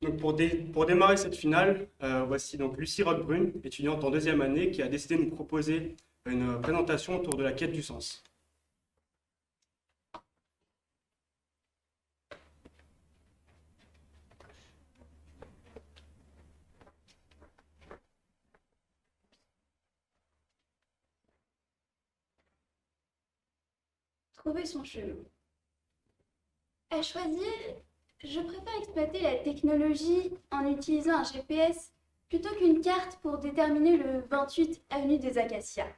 Donc pour démarrer cette finale, voici donc Lucie Roquebrune, étudiante en deuxième année, qui a décidé de nous proposer une présentation autour de la quête du sens. Trouver son chemin. À choisir, je préfère exploiter la technologie en utilisant un GPS plutôt qu'une carte pour déterminer le 28 avenue des Acacias.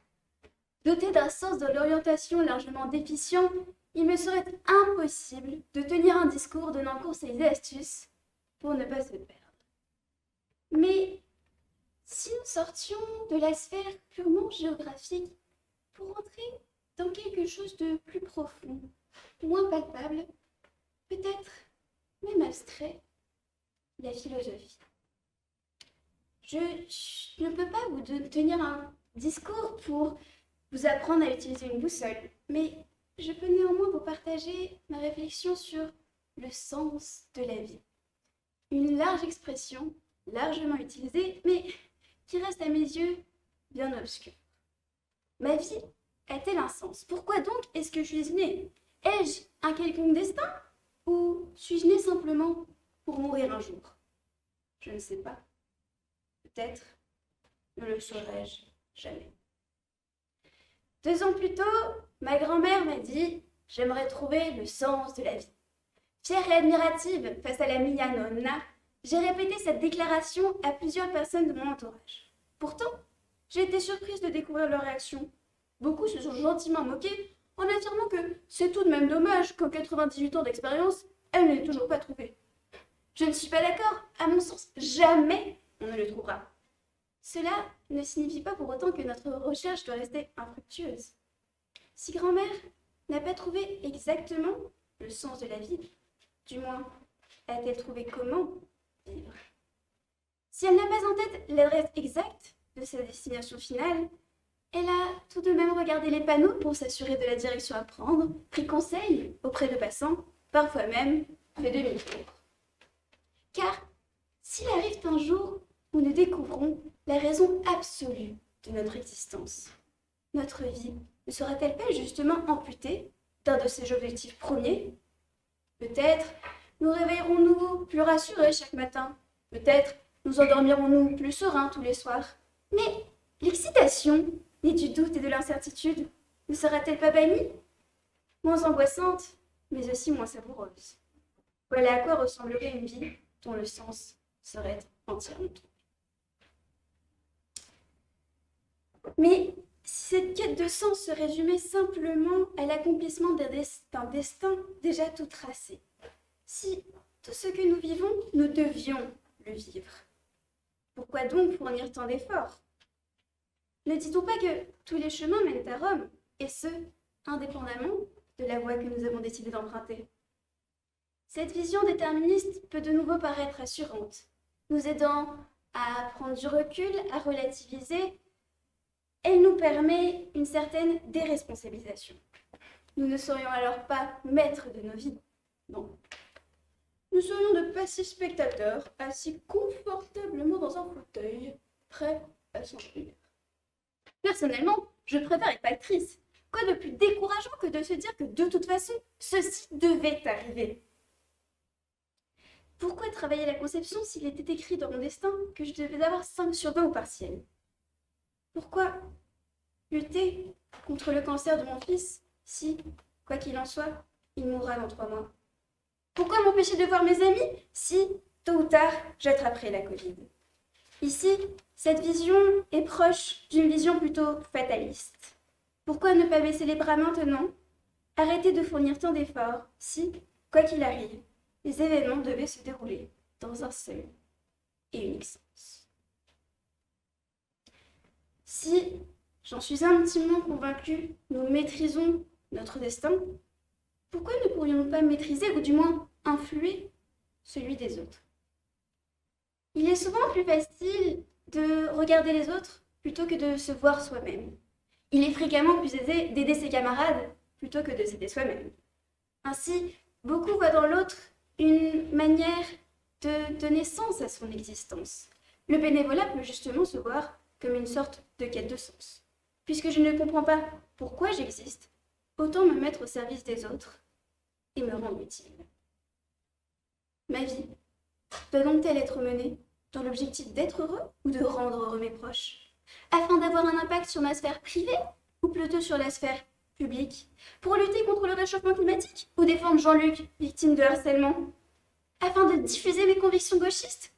Doté d'un sens de l'orientation largement déficient, il me serait impossible de tenir un discours donnant conseils et astuces pour ne pas se perdre. Mais si nous sortions de la sphère purement géographique pour entrer dans quelque chose de plus profond, moins palpable, peut-être même abstrait, la philosophie. Je ne peux pas vous tenir un discours pour vous apprendre à utiliser une boussole, mais je peux néanmoins vous partager ma réflexion sur le sens de la vie. Une large expression, largement utilisée, mais qui reste à mes yeux bien obscure. Ma vie a-t-elle un sens? Pourquoi donc est-ce que je suis née? Ai-je un quelconque destin? Ou suis-je née simplement pour mourir un jour? Je ne sais pas. Peut-être ne le saurai-je jamais. 2 ans plus tôt, ma grand-mère m'a dit « J'aimerais trouver le sens de la vie ». Fière et admirative face à la Mia Nonna, j'ai répété cette déclaration à plusieurs personnes de mon entourage. Pourtant, j'ai été surprise de découvrir leur réaction. Beaucoup se sont gentiment moqués en affirmant que c'est tout de même dommage qu'en 98 ans d'expérience, elle ne l'ait toujours pas trouvé. Je ne suis pas d'accord, à mon sens, jamais on ne le trouvera. Cela ne signifie pas pour autant que notre recherche doit rester infructueuse. Si grand-mère n'a pas trouvé exactement le sens de la vie, du moins a-t-elle trouvé comment vivre? Si elle n'a pas en tête l'adresse exacte de sa destination finale, elle a tout de même regardé les panneaux pour s'assurer de la direction à prendre, pris conseil auprès de passants, parfois même fait demi-tour. Car s'il arrive un jour où nous découvrons la raison absolue de notre existence, notre vie ne sera-t-elle pas justement amputée d'un de ses objectifs premiers? Peut-être nous réveillerons-nous plus rassurés chaque matin, peut-être nous endormirons-nous plus sereins tous les soirs. Mais l'excitation, née du doute et de l'incertitude, ne sera-t-elle pas bannie? Moins angoissante, mais aussi moins savoureuse. Voilà à quoi ressemblerait une vie dont le sens serait entièrement trouvé. Mais si cette quête de sens se résumait simplement à l'accomplissement d'un destin déjà tout tracé, si tout ce que nous vivons, nous devions le vivre, pourquoi donc fournir tant d'efforts? Ne dit-on pas que tous les chemins mènent à Rome, et ce, indépendamment de la voie que nous avons décidé d'emprunter? Cette vision déterministe peut de nouveau paraître rassurante, nous aidant à prendre du recul, à relativiser. Elle nous permet une certaine déresponsabilisation. Nous ne serions alors pas maîtres de nos vies. Non. Nous serions de passifs spectateurs, assis confortablement dans un fauteuil, prêts à s'enfuir. Personnellement, je préfère être actrice. Quoi de plus décourageant que de se dire que de toute façon, ceci devait arriver? Pourquoi travailler la conception s'il était écrit dans mon destin que je devais avoir 5 sur 20 au partiel? Pourquoi lutter contre le cancer de mon fils si, quoi qu'il en soit, il mourra dans 3 mois? Pourquoi m'empêcher de voir mes amis si, tôt ou tard, j'attraperai la Covid? Ici, cette vision est proche d'une vision plutôt fataliste. Pourquoi ne pas baisser les bras maintenant? Arrêter de fournir tant d'efforts si, quoi qu'il arrive, les événements devaient se dérouler dans un seul et unique sens. Si, j'en suis intimement convaincue, nous maîtrisons notre destin, pourquoi ne pourrions-nous pas maîtriser, ou du moins influer, celui des autres? Il est souvent plus facile de regarder les autres plutôt que de se voir soi-même. Il est fréquemment plus aisé d'aider ses camarades plutôt que de s'aider soi-même. Ainsi, beaucoup voient dans l'autre une manière de donner sens à son existence. Le bénévolat peut justement se voir comme une sorte de quête de sens. Puisque je ne comprends pas pourquoi j'existe, autant me mettre au service des autres et me rendre utile. Ma vie doit donc-elle être menée dans l'objectif d'être heureux ou de rendre heureux mes proches, afin d'avoir un impact sur ma sphère privée ou plutôt sur la sphère publique, pour lutter contre le réchauffement climatique ou défendre Jean-Luc, victime de harcèlement, afin de diffuser mes convictions gauchistes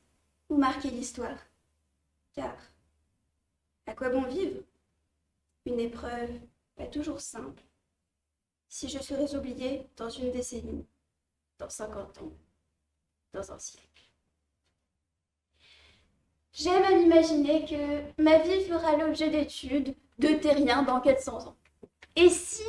ou marquer l'histoire. Car à quoi bon vivre? Une épreuve pas toujours simple. Si je serais oubliée dans une décennie, dans 50 ans, dans un siècle. J'aime à m'imaginer que ma vie fera l'objet d'études de terriens dans 400 ans. Et si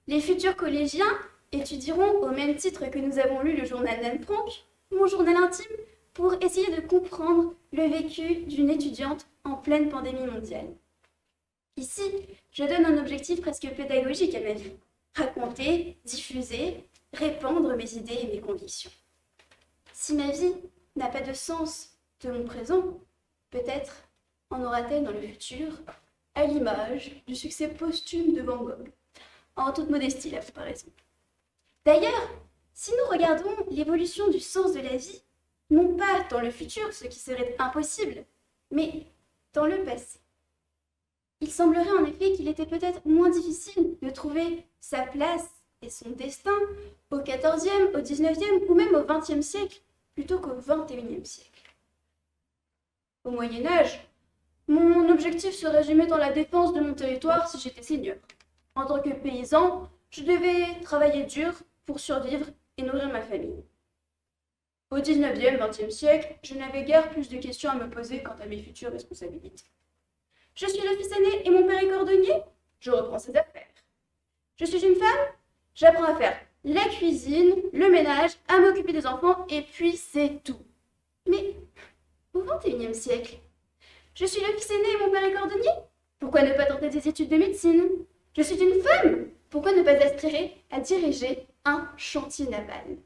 les futurs collégiens étudieront au même titre que nous avons lu le journal d'Anne Frank, mon journal intime, pour essayer de comprendre le vécu d'une étudiante en pleine pandémie mondiale. Ici, je donne un objectif presque pédagogique à ma vie. Raconter, diffuser, répandre mes idées et mes convictions. Si ma vie n'a pas de sens de mon présent, peut-être en aura-t-elle dans le futur, à l'image du succès posthume de Van Gogh. En toute modestie, la comparaison. D'ailleurs, si nous regardons l'évolution du sens de la vie, non pas dans le futur, ce qui serait impossible, mais dans le passé, il semblerait en effet qu'il était peut-être moins difficile de trouver sa place et son destin au XIVe, au XIXe ou même au XXe siècle plutôt qu'au XXIe siècle. Au Moyen Âge, mon objectif se résumait dans la défense de mon territoire si j'étais seigneur. En tant que paysan, je devais travailler dur pour survivre et nourrir ma famille. Au XIXe, XXe siècle, je n'avais guère plus de questions à me poser quant à mes futures responsabilités. Je suis le fils aîné et mon père est cordonnier, je reprends ses affaires. Je suis une femme, j'apprends à faire la cuisine, le ménage, à m'occuper des enfants et puis c'est tout. Mais au XXIe siècle, je suis le fils aîné et mon père est cordonnier, pourquoi ne pas tenter des études de médecine? Je suis une femme, pourquoi ne pas aspirer à diriger un chantier naval?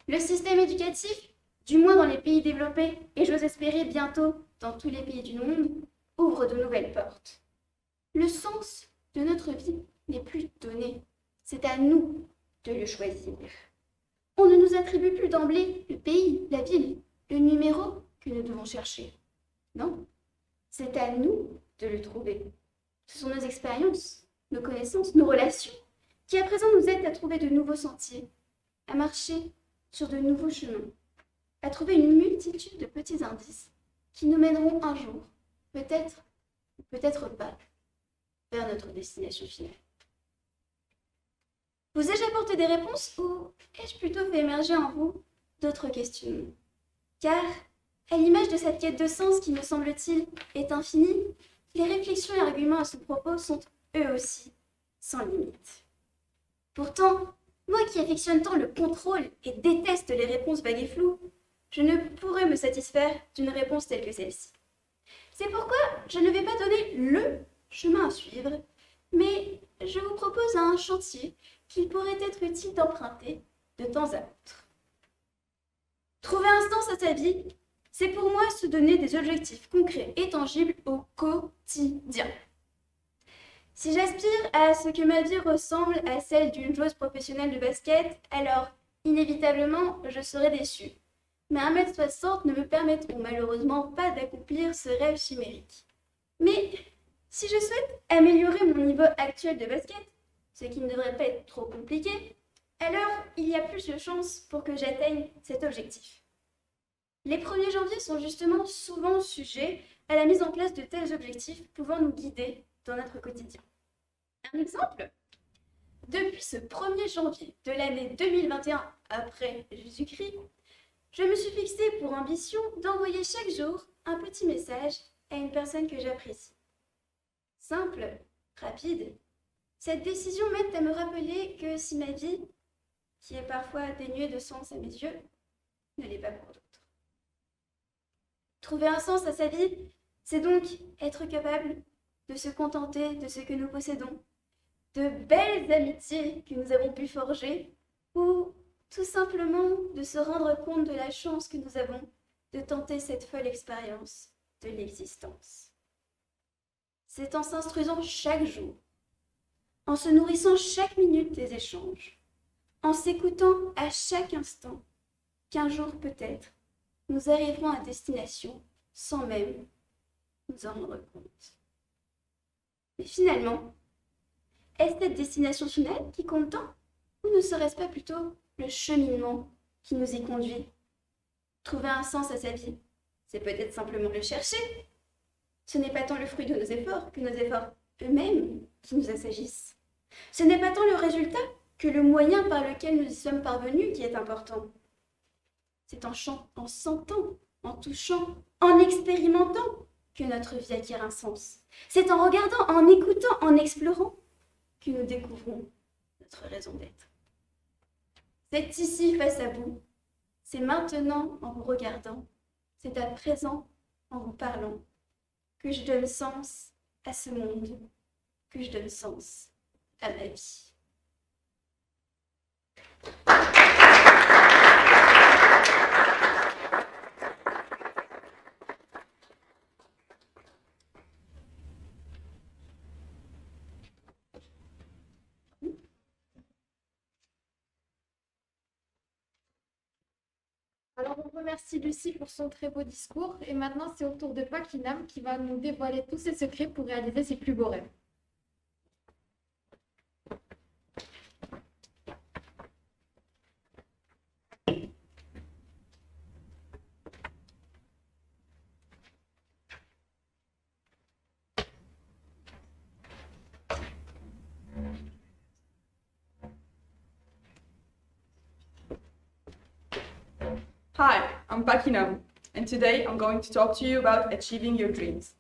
Le système éducatif, du moins dans les pays développés, et j'ose espérer bientôt dans tous les pays du monde, ouvre de nouvelles portes. Le sens de notre vie n'est plus donné. C'est à nous de le choisir. On ne nous attribue plus d'emblée le pays, la ville, le numéro que nous devons chercher. Non, c'est à nous de le trouver. Ce sont nos expériences, nos connaissances, nos relations qui à présent nous aident à trouver de nouveaux sentiers, à marcher sur de nouveaux chemins, à trouver une multitude de petits indices qui nous mèneront un jour, peut-être ou peut-être pas, vers notre destination finale. Vous ai-je apporté des réponses ou ai-je plutôt fait émerger en vous d'autres questionnements? Car, à l'image de cette quête de sens qui, me semble-t-il, est infinie, les réflexions et arguments à son propos sont, eux aussi, sans limite. Pourtant, moi qui affectionne tant le contrôle et déteste les réponses vagues et floues, je ne pourrais me satisfaire d'une réponse telle que celle-ci. C'est pourquoi je ne vais pas donner le chemin à suivre, mais je vous propose un chantier qu'il pourrait être utile d'emprunter de temps à autre. Trouver un sens à sa vie, c'est pour moi se donner des objectifs concrets et tangibles au quotidien. Si j'aspire à ce que ma vie ressemble à celle d'une joueuse professionnelle de basket, alors inévitablement je serai déçue. Mais 1m60 ne me permettront malheureusement pas d'accomplir ce rêve chimérique. Mais si je souhaite améliorer mon niveau actuel de basket, ce qui ne devrait pas être trop compliqué, alors il y a plus de chances pour que j'atteigne cet objectif. Les 1er janvier sont justement souvent sujets à la mise en place de tels objectifs pouvant nous guider dans notre quotidien. Un exemple? Depuis ce 1er janvier de l'année 2021 après Jésus-Christ, je me suis fixée pour ambition d'envoyer chaque jour un petit message à une personne que j'apprécie. Simple, rapide, cette décision m'aide à me rappeler que si ma vie, qui est parfois dénuée de sens à mes yeux, ne l'est pas pour d'autres. Trouver un sens à sa vie, c'est donc être capable de se contenter de ce que nous possédons, de belles amitiés que nous avons pu forger ou tout simplement de se rendre compte de la chance que nous avons de tenter cette folle expérience de l'existence. C'est en s'instruisant chaque jour, en se nourrissant chaque minute des échanges, en s'écoutant à chaque instant, qu'un jour peut-être, nous arriverons à destination sans même nous en rendre compte. Mais finalement, est-ce cette destination finale qui compte tant, ou ne serait-ce pas plutôt le cheminement qui nous y conduit? Trouver un sens à sa vie, c'est peut-être simplement le chercher. Ce n'est pas tant le fruit de nos efforts que nos efforts eux-mêmes qui nous assagissent. Ce n'est pas tant le résultat que le moyen par lequel nous y sommes parvenus qui est important. C'est en sentant, en touchant, en expérimentant que notre vie acquiert un sens. C'est en regardant, en écoutant, en explorant que nous découvrons notre raison d'être. C'est ici face à vous, c'est maintenant en vous regardant, c'est à présent en vous parlant que je donne sens à ce monde, que je donne sens à ma vie. Alors, on remercie Lucie pour son très beau discours. Et maintenant, c'est au tour de Pakinam qui va nous dévoiler tous ses secrets pour réaliser ses plus beaux rêves. Hi, I'm Pakinam, and today I'm going to talk to you about achieving your dreams.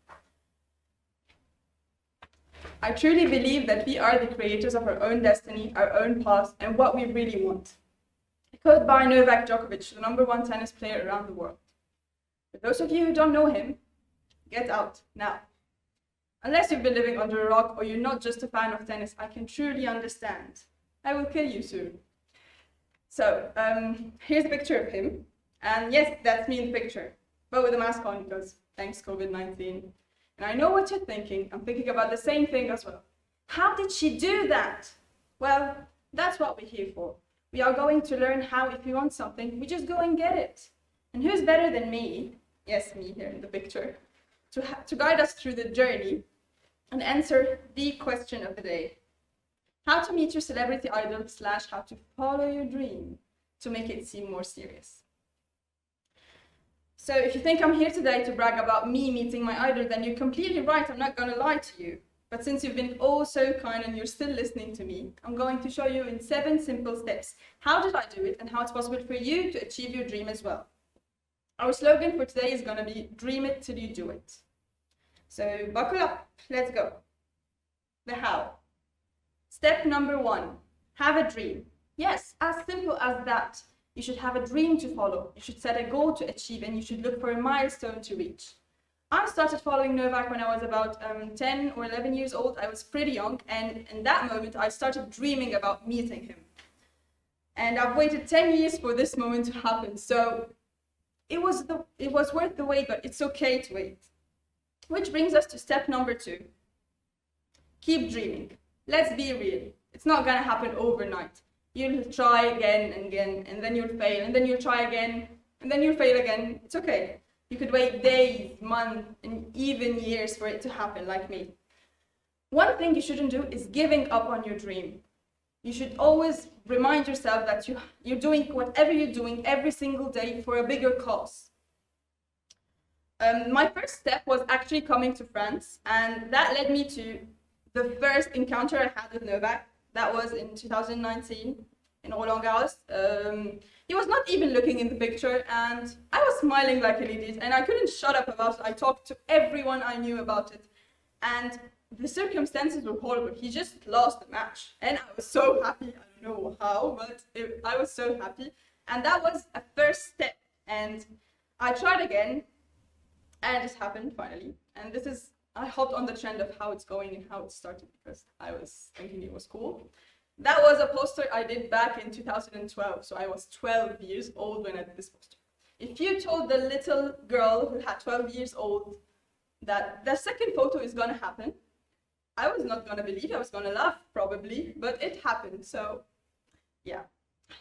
I truly believe that we are the creators of our own destiny, our own path, and what we really want. A quote by Novak Djokovic, the #1 tennis player around the world. For those of you who don't know him, get out now. Unless you've been living under a rock or you're not just a fan of tennis, I can truly understand. I will kill you soon. So, here's a picture of him. And yes, that's me in the picture, but with a mask on because thanks COVID-19. And I know what you're thinking. I'm thinking about the same thing as well. How did she do that? Well, that's what we're here for. We are going to learn how if we want something, we just go and get it. And who's better than me, yes, me here in the picture, to guide us through the journey and answer the question of the day. How to meet your celebrity idol / how to follow your dream to make it seem more serious. So if you think I'm here today to brag about me meeting my idol, then you're completely right, I'm not going to lie to you. But since you've been oh so kind and you're still listening to me, I'm going to show you in 7 simple steps how did I do it and how it's possible for you to achieve your dream as well. Our slogan for today is going to be dream it till you do it. So buckle up, let's go. The how. Step number 1, have a dream. Yes, as simple as that. You should have a dream to follow. You should set a goal to achieve and you should look for a milestone to reach. I started following Novak when I was about 10 or 11 years old. I was pretty young, and in that moment I started dreaming about meeting him. And I've waited 10 years for this moment to happen. So it was worth the wait, but it's okay to wait. Which brings us to step number 2. Keep dreaming. Let's be real. It's not gonna happen overnight. You'll try again and again, and then you'll fail, and then you'll try again, and then you'll fail again. It's okay. You could wait days, months, and even years for it to happen, like me. One thing you shouldn't do is giving up on your dream. You should always remind yourself that you're doing whatever you're doing every single day for a bigger cause. My first step was actually coming to France, and that led me to the first encounter I had with Novak. That was in 2019 in Roland Garros. He was not even looking in the picture, and I was smiling like an idiot, and I couldn't shut up about it. I talked to everyone I knew about it, and the circumstances were horrible. He just lost the match, and I was so happy. I don't know how, but I was so happy, and that was a first step. And I tried again, and it happened finally. And this is, I hopped on the trend of how it's going and how it started because I was thinking it was cool. That was a poster I did back in 2012, so I was 12 years old when I did this poster. If you told the little girl who had 12 years old that the second photo is gonna happen, I was not gonna believe, I was gonna laugh probably, but it happened, so yeah.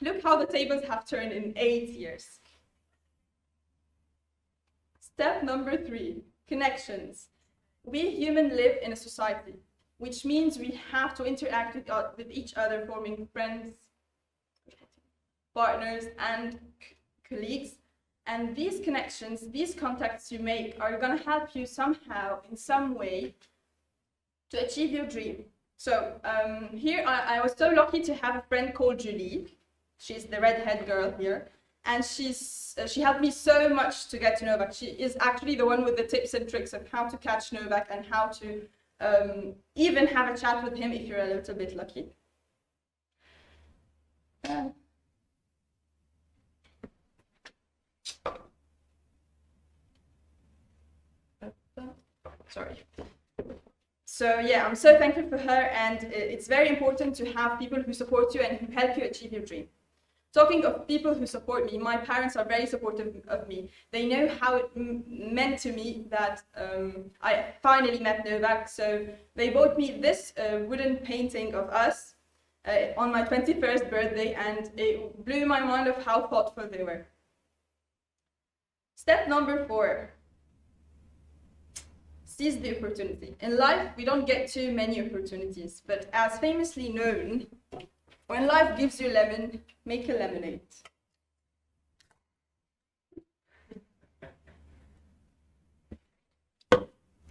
Look how the tables have turned in 8 years. Step number 3, connections. We humans live in a society, which means we have to interact with each other, forming friends, partners, and colleagues. And these connections, these contacts you make are gonna help you somehow, in some way, to achieve your dream. So here I was so lucky to have a friend called Julie. She's the redhead girl here. And she helped me so much to get to Novak. She is actually the one with the tips and tricks of how to catch Novak and how to even have a chat with him if you're a little bit lucky. Sorry. So yeah, I'm so thankful for her, and it's very important to have people who support you and who help you achieve your dream. Talking of people who support me, my parents are very supportive of me. They know how it meant to me that I finally met Novak, so they bought me this wooden painting of us on my 21st birthday, and it blew my mind of how thoughtful they were. Step number 4. Seize the opportunity. In life, we don't get too many opportunities, but as famously known, when life gives you lemon, make a lemonade.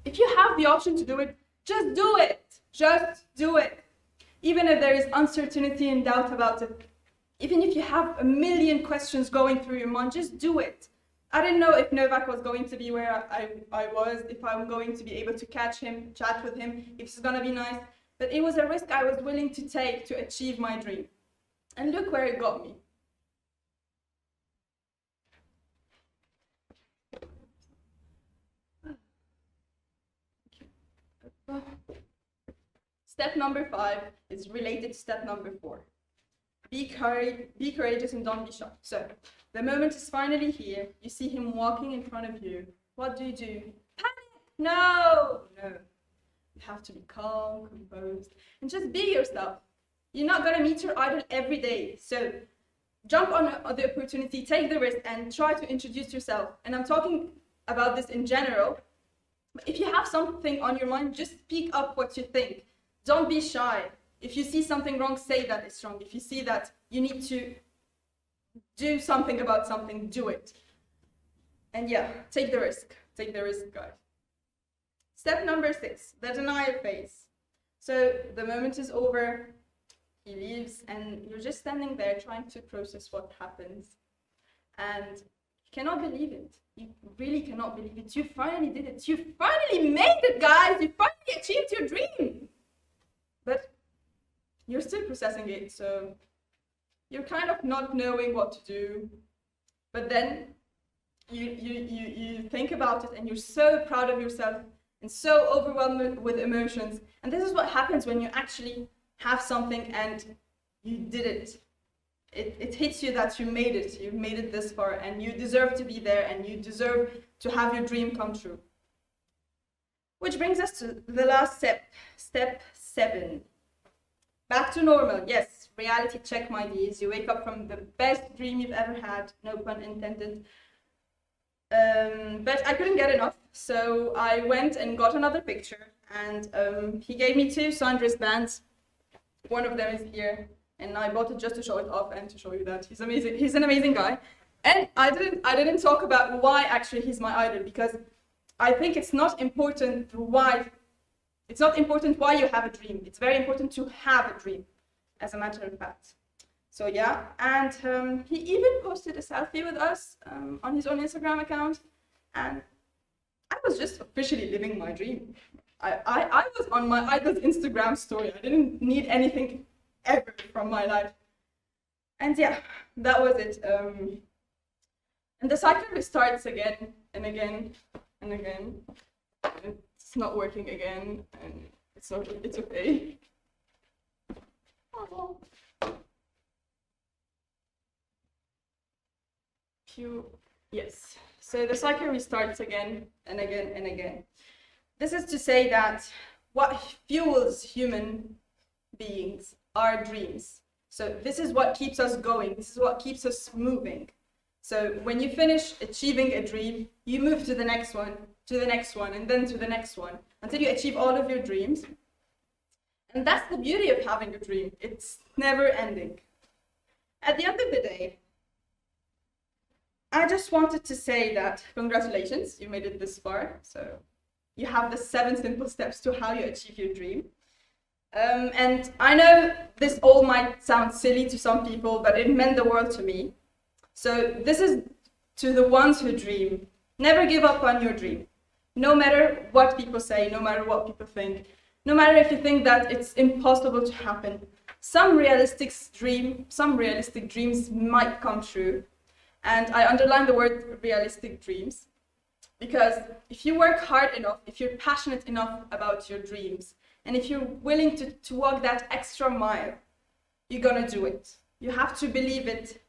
If you have the option to do it, just do it. Just do it. Even if there is uncertainty and doubt about it, even if you have a million questions going through your mind, just do it. I didn't know if Novak was going to be where I was, if I'm going to be able to catch him, chat with him, if it's going to be nice. But it was a risk I was willing to take to achieve my dream. And look where it got me. Step number 5 is related to step number 4. Be courageous and don't be shy. So, the moment is finally here. You see him walking in front of you. What do? Panic! No! No. You have to be calm, composed, and just be yourself. You're not going to meet your idol every day. So, jump on the opportunity, take the risk, and try to introduce yourself. And I'm talking about this in general. But if you have something on your mind, just speak up what you think. Don't be shy. If you see something wrong, say that it's wrong. If you see that you need to do something about something, do it. And yeah, take the risk. Take the risk, guys. Step number 6, the denial phase. So the moment is over, he leaves, and you're just standing there trying to process what happens. And you cannot believe it. You really cannot believe it. You finally did it. You finally made it, guys. You finally achieved your dream. But you're still processing it, so you're kind of not knowing what to do. But then you think about it, and you're so proud of yourself and so overwhelmed with emotions. And this is what happens when you actually have something and you did it. It hits you that you made it. You've made it this far, and you deserve to be there, and you deserve to have your dream come true. Which brings us to the last step, step 7. Back to normal. Yes, reality check, my dears. You wake up from the best dream you've ever had, no pun intended. But I couldn't get enough, so I went and got another picture, and he gave me 2 signed wristbands. One of them is here, and I bought it just to show it off and to show you that he's amazing. He's an amazing guy. And I didn't talk about why actually he's my idol, because I think it's not important why. It's not important why you have a dream. It's very important to have a dream, as a matter of fact. So yeah, and he even posted a selfie with us on his own Instagram account, and I was just officially living my dream. I was on my idol's Instagram story. I didn't need anything ever from my life. And yeah, that was it. And the cycle restarts again and again and again. It's not working again, and it's okay. Yes. So the cycle restarts again and again and again. This is to say that what fuels human beings are dreams. So this is what keeps us going. This is what keeps us moving. So when you finish achieving a dream, you move to the next one, to the next one, and then to the next one, until you achieve all of your dreams. And that's the beauty of having a dream. It's never ending. At the end of the day, I just wanted to say that congratulations, you made it this far. So you have the 7 simple steps to how you achieve your dream. And I know this all might sound silly to some people, but it meant the world to me. So this is to the ones who dream. Never give up on your dream. No matter what people say, no matter what people think, no matter if you think that it's impossible to happen. Some realistic dreams might come true. And I underline the word realistic dreams, because if you work hard enough, if you're passionate enough about your dreams, and if you're willing to walk that extra mile, you're gonna do it. You have to believe it.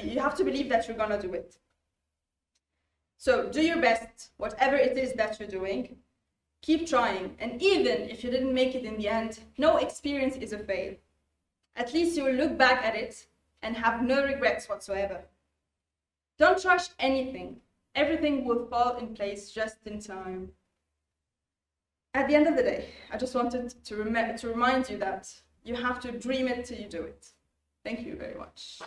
You have to believe that you're gonna do it. So do your best, whatever it is that you're doing. Keep trying, and even if you didn't make it in the end, no experience is a fail. At least you will look back at it and have no regrets whatsoever. Don't rush anything. Everything will fall in place just in time. At the end of the day, I just wanted to remind you that you have to dream it till you do it. Thank you very much.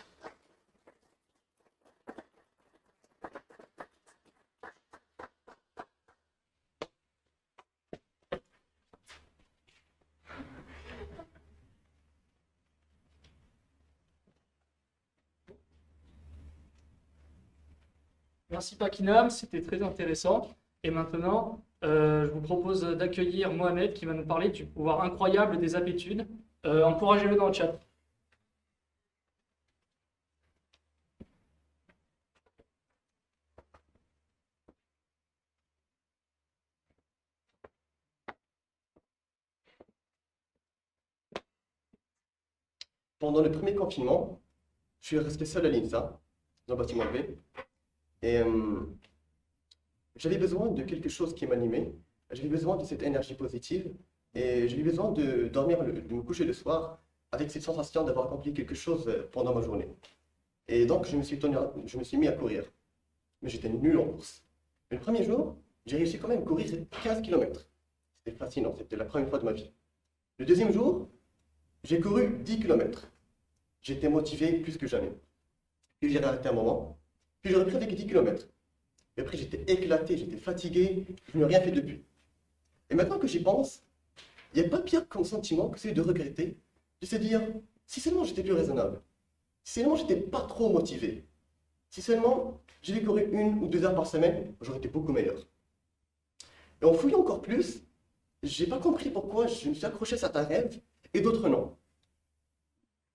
Merci Pakinam, c'était très intéressant. Et maintenant, je vous propose d'accueillir Mohamed qui va nous parler du pouvoir incroyable des habitudes. Encouragez-le dans le chat. Pendant le premier confinement, je suis resté seul à l'INSA, dans le bâtiment B. Et j'avais besoin de quelque chose qui m'animait. J'avais besoin de cette énergie positive. Et j'avais besoin de dormir, de me coucher le soir avec cette sensation d'avoir accompli quelque chose pendant ma journée. Et donc, je me suis mis à courir. Mais j'étais nul en course. Mais le premier jour, j'ai réussi quand même à courir 15 km. C'était fascinant, c'était la première fois de ma vie. Le deuxième jour, j'ai couru 10 km. J'étais motivé plus que jamais. Puis j'ai arrêté un moment. Puis j'ai repris avec 10 km. Et après, j'étais éclaté, j'étais fatigué, je n'ai rien fait depuis. Et maintenant que j'y pense, il n'y a pas pire comme sentiment que celui de regretter, de se dire, si seulement j'étais plus raisonnable, si seulement j'étais pas trop motivé, si seulement j'avais couru 1 ou 2 heures par semaine, j'aurais été beaucoup meilleur. Et en fouillant encore plus, j'ai pas compris pourquoi je me suis accroché à certains rêves et d'autres non.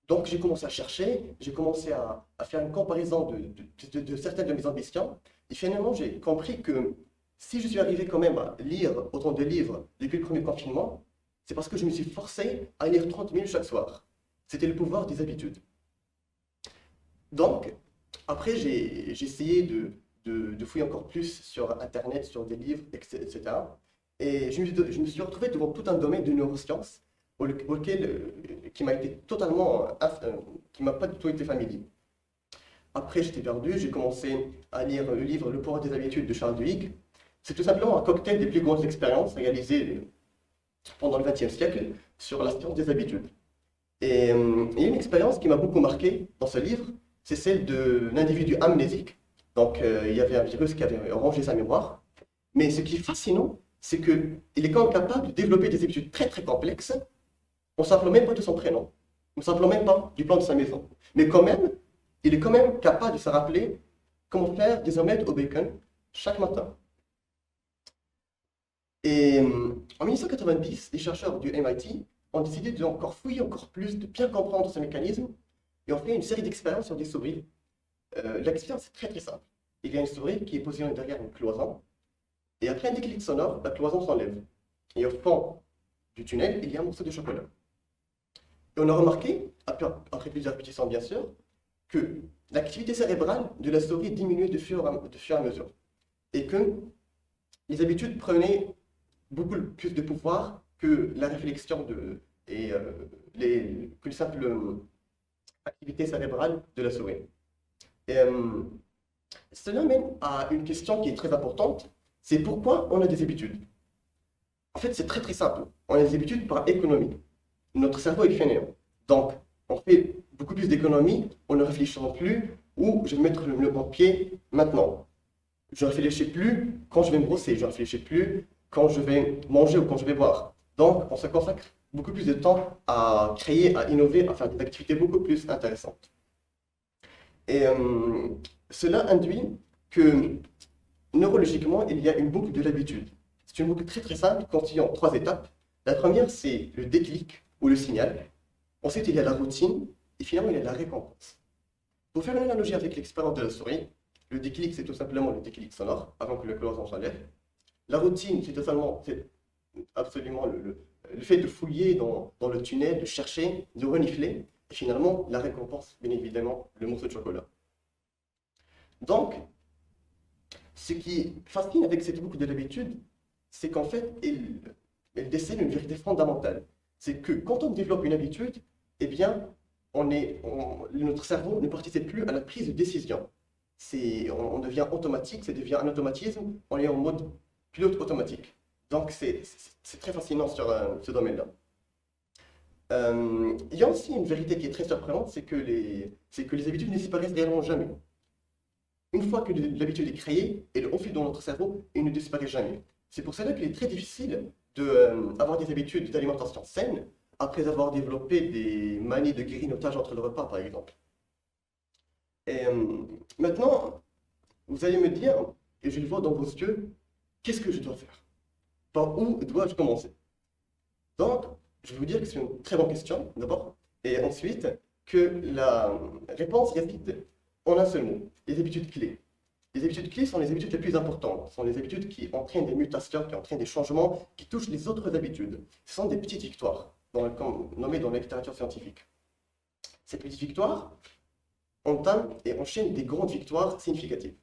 Donc j'ai commencé à chercher, j'ai commencé à faire une comparaison de certaines de mes ambitions. Et finalement, j'ai compris que si je suis arrivé quand même à lire autant de livres depuis le premier confinement, c'est parce que je me suis forcé à lire 30 000 chaque soir. C'était le pouvoir des habitudes. Donc, après, j'ai essayé de fouiller encore plus sur Internet, sur des livres, etc. Et je me suis retrouvé devant tout un domaine de neurosciences qui m'a été qui m'a pas du tout été familier. Après, j'étais perdu, j'ai commencé à lire le livre Le pouvoir des habitudes de Charles Duhigg. C'est tout simplement un cocktail des plus grandes expériences réalisées pendant le XXe siècle sur la science des habitudes. Et il y a une expérience qui m'a beaucoup marqué dans ce livre, c'est celle de l'individu amnésique. Donc, il y avait un virus qui avait rongé sa mémoire. Mais ce qui est fascinant, c'est qu'il est quand même capable de développer des habitudes très très complexes. On ne s'appelle même pas de son prénom, on ne s'appelle même pas du plan de sa maison. Mais quand même, il est quand même capable de se rappeler comment faire des omelettes au bacon chaque matin. Et en 1990, les chercheurs du MIT ont décidé de encore fouiller encore plus, de bien comprendre ce mécanisme, et ont fait une série d'expériences sur des souris. L'expérience est très très simple. Il y a une souris qui est positionnée derrière une cloison, et après un déclic sonore, la cloison s'enlève. Et au fond du tunnel, il y a un morceau de chocolat. Et on a remarqué, après plusieurs répétitions bien sûr, que l'activité cérébrale de la souris diminuait de fur et à mesure. Et que les habitudes prenaient beaucoup plus de pouvoir que la réflexion que les simples activités cérébrales de la souris. Et, cela mène à une question qui est très importante, c'est pourquoi on a des habitudes. En fait, c'est très très simple. On a des habitudes par économie. Notre cerveau est fainéant. Donc, on fait beaucoup plus d'économies, on ne réfléchit plus où je vais mettre mon pied maintenant. Je ne réfléchis plus quand je vais me brosser, je ne réfléchis plus quand je vais manger ou quand je vais boire. Donc, on se consacre beaucoup plus de temps à créer, à innover, à faire des activités beaucoup plus intéressantes. Et cela induit que neurologiquement, il y a une boucle de l'habitude. C'est une boucle très très simple contenant 3 étapes. La première, c'est le déclic ou le signal. Ensuite, il y a la routine et finalement, il y a la récompense. Pour faire une analogie avec l'expérience de la souris, le déclic, c'est tout simplement le déclic sonore avant que le cloison s'enlève. La routine, c'est absolument le fait de fouiller dans le tunnel, de chercher, de renifler. Et finalement, la récompense, bien évidemment, le morceau de chocolat. Donc, ce qui fascine avec cette boucle de l'habitude, c'est qu'en fait, elle décèle une vérité fondamentale. C'est que quand on développe une habitude, eh bien, notre cerveau ne participe plus à la prise de décision. On devient automatique, ça devient un automatisme, on est en mode pilote automatique. Donc, c'est très fascinant sur ce domaine-là. Il y a aussi une vérité qui est très surprenante, c'est que les habitudes ne disparaissent réellement jamais. Une fois que l'habitude est créée, elle enfile dans notre cerveau et ne disparaît jamais. C'est pour cela qu'il est très difficile d'avoir des habitudes d'alimentation saine après avoir développé des manies de grignotage entre le repas, par exemple. Et maintenant, vous allez me dire, et je le vois dans vos yeux, qu'est-ce que je dois faire? Par où dois-je commencer? Donc, je vais vous dire que c'est une très bonne question, d'abord, et ensuite, que la réponse réside en un seul mot, les habitudes clés. Les habitudes clés sont les habitudes les plus importantes, sont les habitudes qui entraînent des mutations, qui entraînent des changements, qui touchent les autres habitudes. Ce sont des petites victoires, nommées dans la littérature scientifique. Ces petites victoires entament et enchaînent des grandes victoires significatives.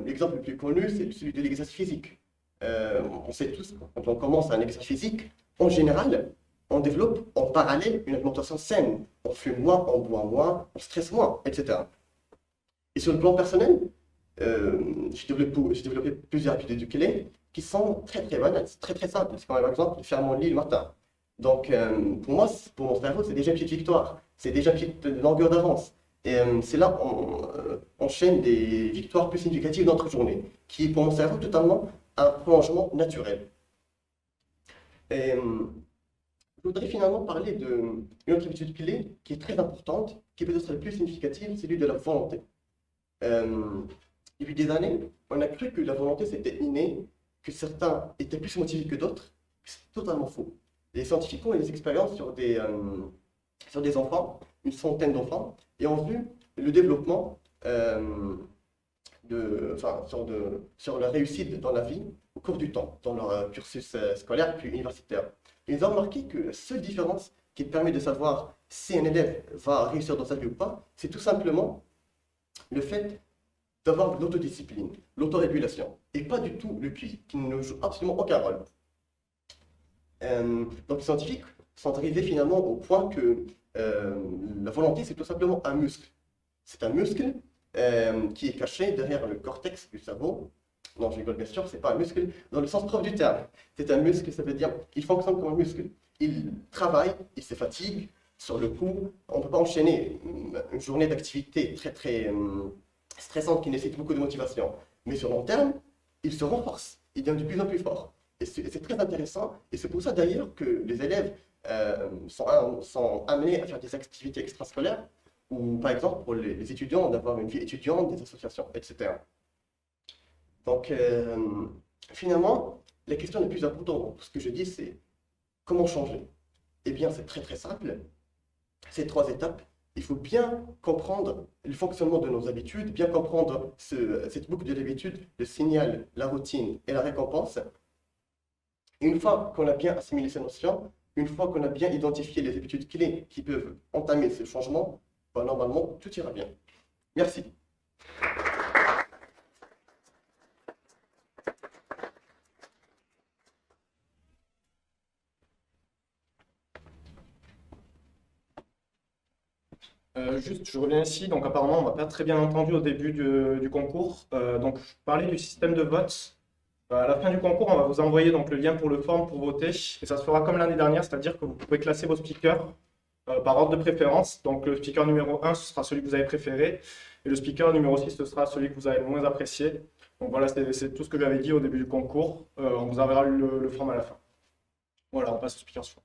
L'exemple le plus connu, c'est celui de l'exercice physique. On sait tous, quand on commence un exercice physique, en général, on développe en parallèle une alimentation saine. On fume moins, on boit moins, on stresse moins, etc. Et sur le plan personnel, j'ai développé plusieurs habitudes clés qui sont très très banales, très très simples. C'est comme par exemple faire mon lit le matin. Donc pour moi, pour mon cerveau, c'est déjà une petite victoire, c'est déjà une petite longueur d'avance. Et c'est là qu'on enchaîne des victoires plus significatives dans notre journée, qui est pour mon cerveau totalement un prolongement naturel. Et je voudrais finalement parler d'une autre habitude clé qui est très importante, qui peut être la plus significative, c'est celui de la volonté. Depuis des années, on a cru que la volonté c'était inné, que certains étaient plus motivés que d'autres. C'est totalement faux. Les scientifiques ont eu des expériences sur des enfants, une centaine d'enfants, et ont vu le développement sur la réussite dans la vie au cours du temps, dans leur cursus scolaire puis universitaire. Ils ont remarqué que la seule différence qui permet de savoir si un élève va réussir dans sa vie ou pas, c'est tout simplement le fait d'avoir l'autodiscipline, l'autorégulation, et pas du tout le QI, qui ne joue absolument aucun rôle. Donc les scientifiques sont arrivés finalement au point que la volonté, c'est tout simplement un muscle. C'est un muscle qui est caché derrière le cortex du cerveau. Non, je rigole bien sûr, c'est pas un muscle dans le sens propre du terme. C'est un muscle, ça veut dire qu'il fonctionne comme un muscle. Il travaille, il se fatigue. Sur le coup, on ne peut pas enchaîner une journée d'activité très très stressante qui nécessite beaucoup de motivation. Mais sur long terme, il se renforce, il devient de plus en plus fort. Et c'est très intéressant, et c'est pour ça d'ailleurs que les élèves sont amenés à faire des activités extrascolaires, ou par exemple pour les étudiants, d'avoir une vie étudiante, des associations, etc. Donc finalement, la question la plus importante dans tout ce que je dis, c'est comment changer? Eh bien, c'est très très simple. Ces 3 étapes, il faut bien comprendre le fonctionnement de nos habitudes, bien comprendre cette boucle de l'habitude, le signal, la routine et la récompense. Et une fois qu'on a bien assimilé ces notions, Une fois qu'on a bien identifié les habitudes clés qui peuvent entamer ce changement, bah, normalement, tout ira bien. Merci. Juste, je reviens ici. Donc, apparemment, on m'a pas très bien entendu au début du concours. Donc, je parlais du système de vote. À la fin du concours, on va vous envoyer donc le lien pour le form pour voter. Et ça se fera comme l'année dernière, c'est-à-dire que vous pouvez classer vos speakers par ordre de préférence. Donc, le speaker numéro 1, ce sera celui que vous avez préféré. Et le speaker numéro 6, ce sera celui que vous avez le moins apprécié. Donc, voilà, c'est tout ce que j'avais dit au début du concours. On vous enverra le form à la fin. Voilà, on passe au speaker suivant.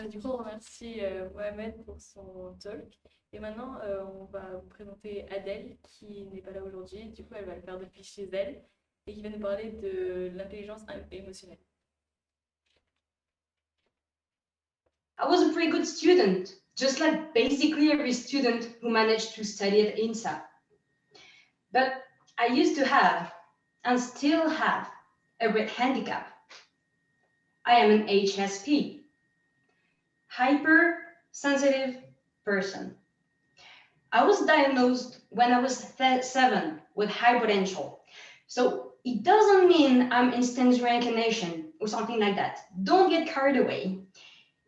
Du coup, on remercie Mohamed pour son talk. Et maintenant, on va vous présenter Adèle, qui n'est pas là aujourd'hui. Du coup, elle va le faire depuis chez elle et qui va nous parler de l'intelligence émotionnelle. I was a pretty good student, just like basically every student who managed to study at INSA. But I used to have, and still have, a great handicap. I am an HSP, hypersensitive person. I was diagnosed when I was 7 with high potential. So it doesn't mean I'm instant reincarnation or something like that. Don't get carried away.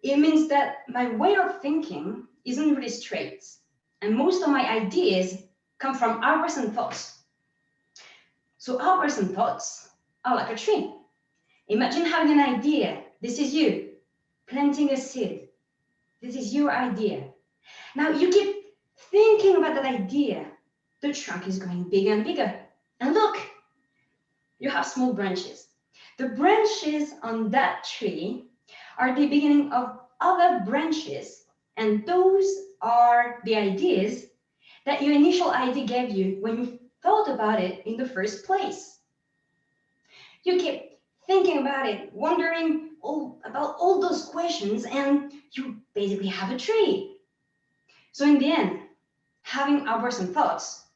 It means that my way of thinking isn't really straight. And most of my ideas come from hours and thoughts. So hours and thoughts are like a tree. Imagine having an idea. This is you planting a seed. This is your idea. Now you keep thinking about that idea. The trunk is going bigger and bigger. And look, you have small branches. The branches on that tree are the beginning of other branches. And those are the ideas that your initial idea gave you when you thought about it in the first place. You keep thinking about it, wondering about all those questions, and you basically have a tree. So in the end, having hours and thoughts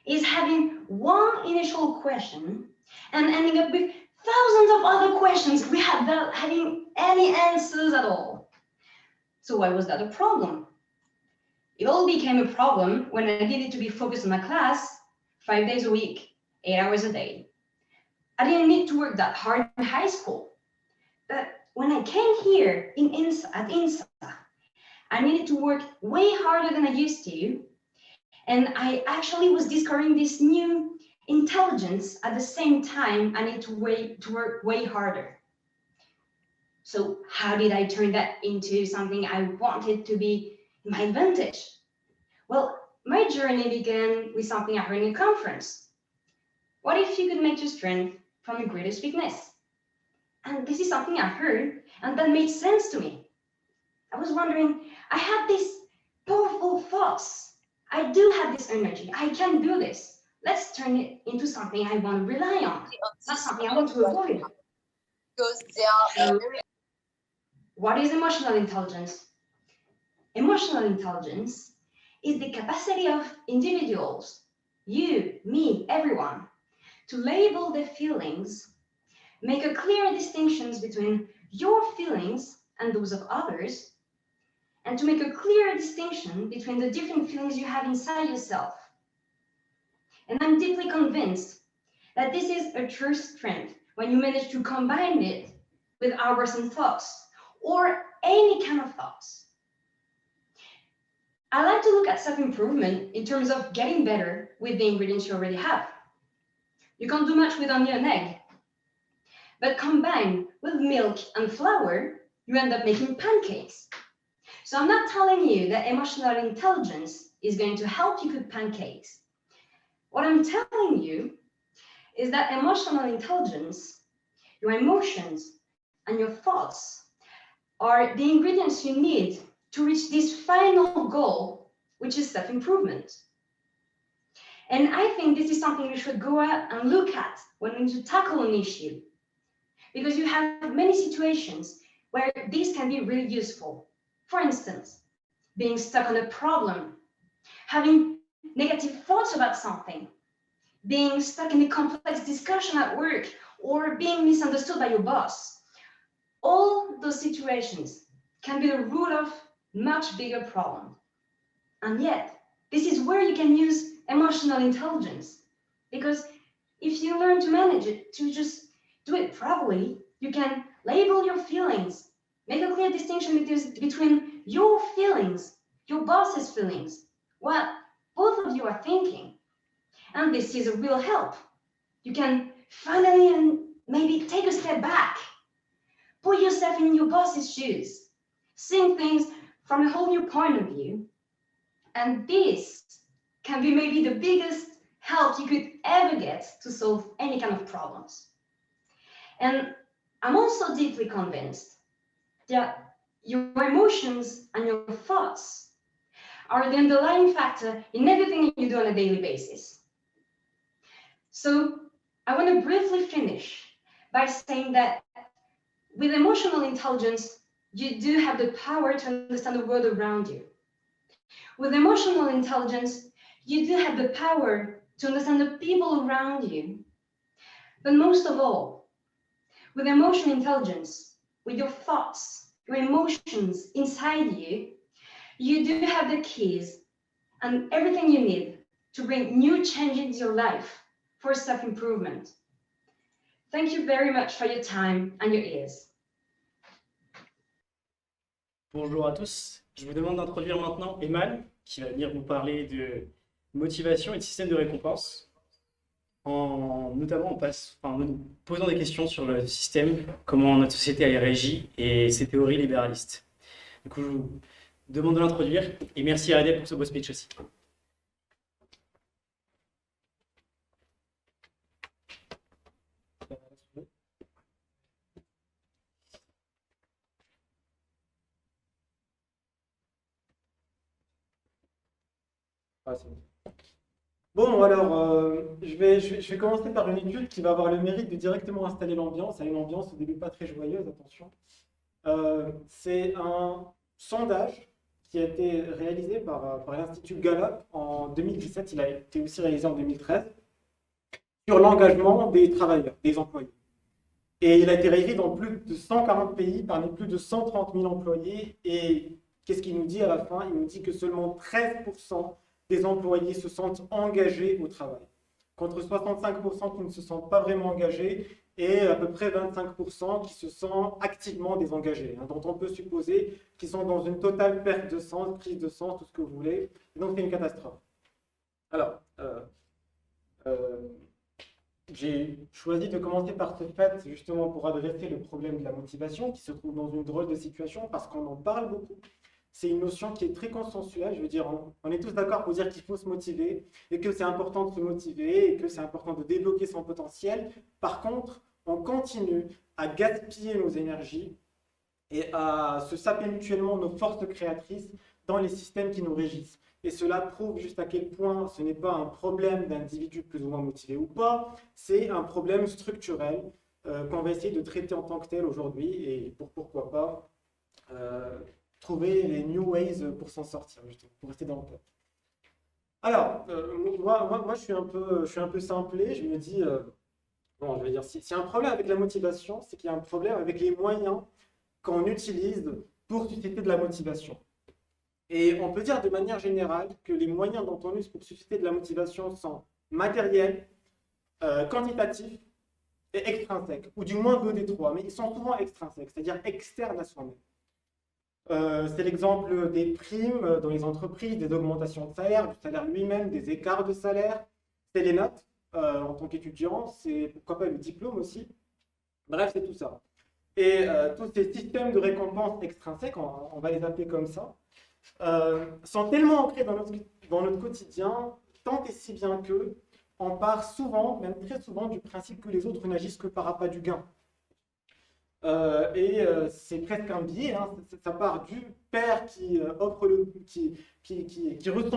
is having one initial question and ending up with thousands of other questions without having any answers at all. So why was that a problem? It all became a problem when I needed to be focused on my class 5 days a week, 8 hours a day. I didn't need to work that hard in high school. But when I came here at INSA, I needed to work way harder than I used to. And I actually was discovering this new intelligence at the same time I need to work way harder. So how did I turn that into something I wanted to be my advantage? Well, my journey began with something I heard in a conference. What if you could make your strength from your greatest weakness? And this is something I heard, and that made sense to me. I was wondering, I had these powerful thoughts. I do have this energy. I can do this. Let's turn it into something I want to rely on, not something I want to avoid. So, what is emotional intelligence? Emotional intelligence is the capacity of individuals, you, me, everyone, to label their feelings, make a clear distinction between your feelings and those of others, and to make a clear distinction between the different feelings you have inside yourself. And I'm deeply convinced that this is a true strength when you manage to combine it with hours and thoughts, or any kind of thoughts. I like to look at self-improvement in terms of getting better with the ingredients you already have. You can't do much with only an egg, but combined with milk and flour, you end up making pancakes. So I'm not telling you that emotional intelligence is going to help you cook pancakes. What I'm telling you is that emotional intelligence, your emotions and your thoughts are the ingredients you need to reach this final goal, which is self-improvement. And I think this is something we should go out and look at when we need to tackle an issue, because you have many situations where this can be really useful. For instance, being stuck on a problem, having negative thoughts about something, being stuck in a complex discussion at work, or being misunderstood by your boss. all those situations can be the root of much bigger problem. And yet, this is where you can use emotional intelligence. Because if you learn to manage it, to just do it properly, you can label your feelings, make a clear distinction between your feelings, your boss's feelings, what both of you are thinking. And this is a real help. You can finally and maybe take a step back, put yourself in your boss's shoes, seeing things from a whole new point of view. And this can be maybe the biggest help you could ever get to solve any kind of problems. And I'm also deeply convinced that your emotions and your thoughts are the underlying factor in everything you do on a daily basis. So I want to briefly finish by saying that with emotional intelligence, you do have the power to understand the world around you. With emotional intelligence, you do have the power to understand the people around you. But most of all, with emotional intelligence, with your thoughts, your emotions inside you, you do have the keys and everything you need to bring new change into your life for self-improvement. Thank you very much for your time and your ears. Bonjour à tous, je vous demande d'introduire maintenant Eman, qui va venir vous parler de motivation et de système de récompense, notamment en nous posant des questions sur le système, comment notre société a réagi et ses théories libéralistes. Du coup, je vous demande de l'introduire et merci à Adèle pour ce beau speech aussi. Ah, c'est bon. Bon, alors, je vais commencer par une étude qui va avoir le mérite de directement installer l'ambiance, à une ambiance au début pas très joyeuse, attention. C'est un sondage qui a été réalisé par l'Institut Gallup en 2017, il a été aussi réalisé en 2013, sur l'engagement des travailleurs, des employés. Et il a été réalisé dans plus de 140 pays, parmi plus de 130 000 employés. Et qu'est-ce qu'il nous dit à la fin? Il nous dit que seulement 13% des employés se sentent engagés au travail, contre 65% qui ne se sentent pas vraiment engagés et à peu près 25% qui se sentent activement désengagés, dont on peut supposer qu'ils sont dans une totale perte de sens, crise de sens, tout ce que vous voulez. Et donc c'est une catastrophe. Alors, j'ai choisi de commencer par ce fait justement pour adresser le problème de la motivation qui se trouve dans une drôle de situation parce qu'on en parle beaucoup. C'est une notion qui est très consensuelle, je veux dire, on est tous d'accord pour dire qu'il faut se motiver et que c'est important de se motiver et que c'est important de débloquer son potentiel. Par contre, on continue à gaspiller nos énergies et à se saper mutuellement nos forces créatrices dans les systèmes qui nous régissent. Et cela prouve juste à quel point ce n'est pas un problème d'individus plus ou moins motivés ou pas, c'est un problème structurel qu'on va essayer de traiter en tant que tel aujourd'hui et pourquoi pas trouver les new ways pour s'en sortir, justement, pour rester dans le thème. Alors, moi je suis un peu simplé, je me dis, bon, je vais dire, s'il y a un problème avec la motivation, c'est qu'il y a un problème avec les moyens qu'on utilise pour susciter de la motivation. Et on peut dire de manière générale que les moyens dont on use pour susciter de la motivation sont matériels, quantitatifs et extrinsèques, ou du moins deux des trois, mais ils sont souvent extrinsèques, c'est-à-dire externes à soi-même. C'est l'exemple des primes dans les entreprises, des augmentations de salaire, du salaire lui-même, des écarts de salaire, c'est les notes en tant qu'étudiant, c'est pourquoi pas le diplôme aussi. Bref, c'est tout ça. Et tous ces systèmes de récompense extrinsèques, on va les appeler comme ça, sont tellement ancrés dans notre quotidien, tant et si bien que on part souvent, même très souvent, du principe que les autres n'agissent que par appât du gain. C'est presque un biais, ça part du père qui ressent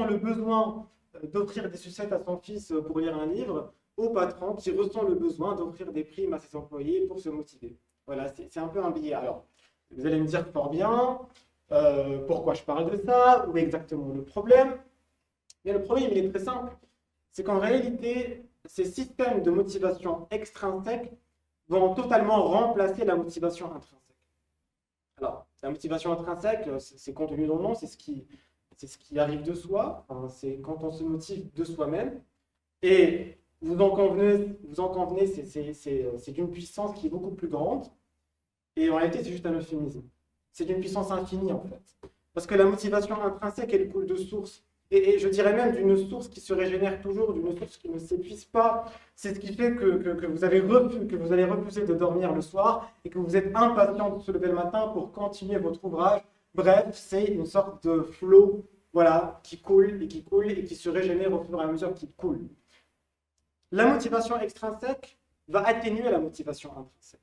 le besoin d'offrir des sucettes à son fils pour lire un livre, au patron qui ressent le besoin d'offrir des primes à ses employés pour se motiver. Voilà, c'est un peu un biais. Alors, vous allez me dire fort bien, pourquoi je parle de ça, où est exactement le problème? Mais le problème, il est très simple, c'est qu'en réalité, ces systèmes de motivation extrinsèques vont totalement remplacer la motivation intrinsèque. Alors, la motivation intrinsèque, c'est contenu dans le nom, c'est ce qui arrive de soi, hein, c'est quand on se motive de soi-même. Et vous en convenez, c'est d'une puissance qui est beaucoup plus grande. Et en réalité, c'est juste un euphémisme. C'est d'une puissance infinie, en fait. Parce que la motivation intrinsèque, elle coule de source. Et je dirais même d'une source qui se régénère toujours, d'une source qui ne s'épuise pas. C'est ce qui fait que vous allez refuser de dormir le soir et que vous êtes impatient de se lever le matin pour continuer votre ouvrage. Bref, c'est une sorte de flot, voilà, qui coule et qui se régénère au fur et à mesure qu'il coule. La motivation extrinsèque va atténuer la motivation intrinsèque.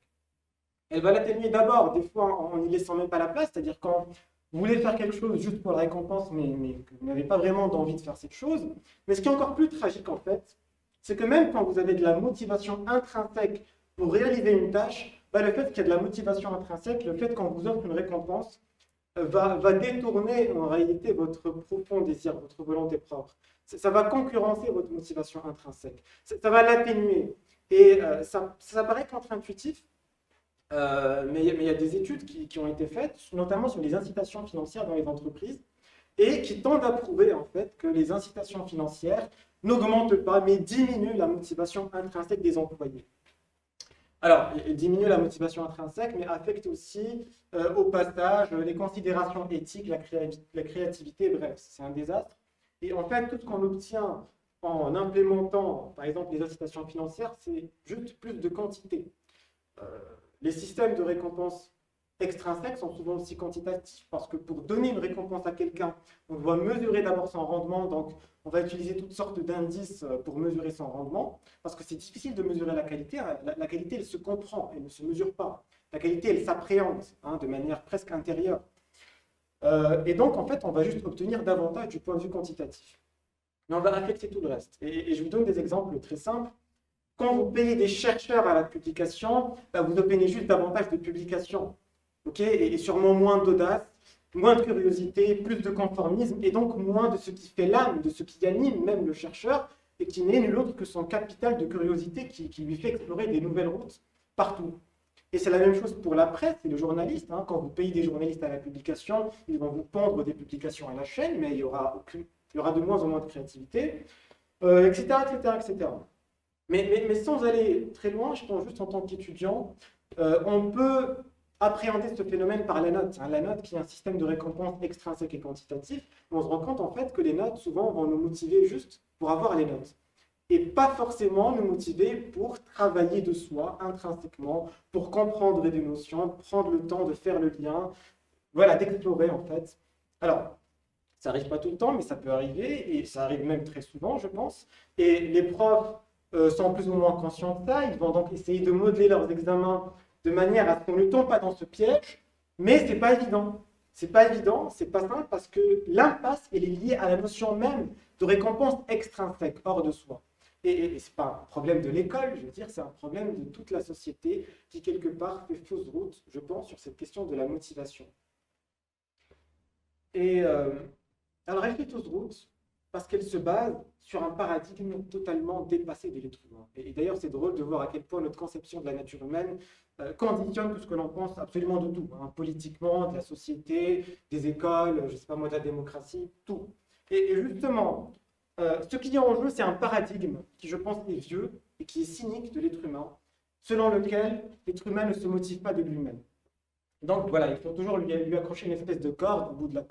Elle va l'atténuer d'abord, des fois en n'y laissant même pas la place, c'est-à-dire quand vous voulez faire quelque chose juste pour la récompense, mais que vous n'avez pas vraiment d'envie de faire cette chose. Mais ce qui est encore plus tragique, en fait, c'est que même quand vous avez de la motivation intrinsèque pour réaliser une tâche, le fait qu'il y ait de la motivation intrinsèque, le fait qu'on vous offre une récompense, va détourner en réalité votre profond désir, votre volonté propre. Ça va concurrencer votre motivation intrinsèque. Ça va l'atténuer. Et ça paraît contre-intuitif, mais il y a des études qui ont été faites, notamment sur les incitations financières dans les entreprises, et qui tendent à prouver en fait que les incitations financières n'augmentent pas, mais diminuent la motivation intrinsèque des employés. Alors, diminuent la motivation intrinsèque, mais affectent aussi au passage les considérations éthiques, la créativité, bref, c'est un désastre. Et en fait, tout ce qu'on obtient en implémentant, par exemple, les incitations financières, c'est juste plus de quantité. Les systèmes de récompense extrinsèques sont souvent aussi quantitatifs parce que pour donner une récompense à quelqu'un, on doit mesurer d'abord son rendement. Donc, on va utiliser toutes sortes d'indices pour mesurer son rendement parce que c'est difficile de mesurer la qualité. La qualité, elle se comprend, elle ne se mesure pas. La qualité, elle s'appréhende de manière presque intérieure. Et donc, en fait, on va juste obtenir davantage du point de vue quantitatif. Mais on va affecter tout le reste. Et je vous donne des exemples très simples. Quand vous payez des chercheurs à la publication, vous obtenez juste davantage de publications. Et sûrement moins d'audace, moins de curiosité, plus de conformisme, et donc moins de ce qui fait l'âme, de ce qui anime même le chercheur, et qui n'est nul autre que son capital de curiosité qui lui fait explorer des nouvelles routes partout. Et c'est la même chose pour la presse et le journaliste. Quand vous payez des journalistes à la publication, ils vont vous pondre des publications à la chaîne, mais il y aura de moins en moins de créativité, etc., etc., etc. Mais sans aller très loin, je pense juste en tant qu'étudiant, on peut appréhender ce phénomène par la note. La note qui est un système de récompense extrinsèque et quantitatif. On se rend compte en fait que les notes, souvent, vont nous motiver juste pour avoir les notes. Et pas forcément nous motiver pour travailler de soi intrinsèquement, pour comprendre des notions, prendre le temps de faire le lien, voilà, d'explorer en fait. Alors, ça n'arrive pas tout le temps, mais ça peut arriver, et ça arrive même très souvent, je pense. Et les profs sont plus ou moins conscients de ça, ils vont donc essayer de modeler leurs examens de manière à ce qu'on ne tombe pas dans ce piège, mais c'est pas évident. C'est pas évident, c'est pas simple, parce que l'impasse, elle est liée à la notion même de récompense extrinsèque, hors de soi. Et ce n'est pas un problème de l'école, je veux dire, c'est un problème de toute la société qui, quelque part, fait fausse route, je pense, sur cette question de la motivation. Et alors, elle fait fausse route parce qu'elle se base sur un paradigme totalement dépassé de l'être humain. Et d'ailleurs, c'est drôle de voir à quel point notre conception de la nature humaine conditionne tout ce que l'on pense absolument de tout, politiquement, de la société, des écoles, je ne sais pas moi, de la démocratie, tout. Et justement, ce qui est en jeu, c'est un paradigme qui, je pense, est vieux et qui est cynique de l'être humain, selon lequel l'être humain ne se motive pas de lui-même. Donc voilà, il faut toujours lui accrocher une espèce de corde au bout de la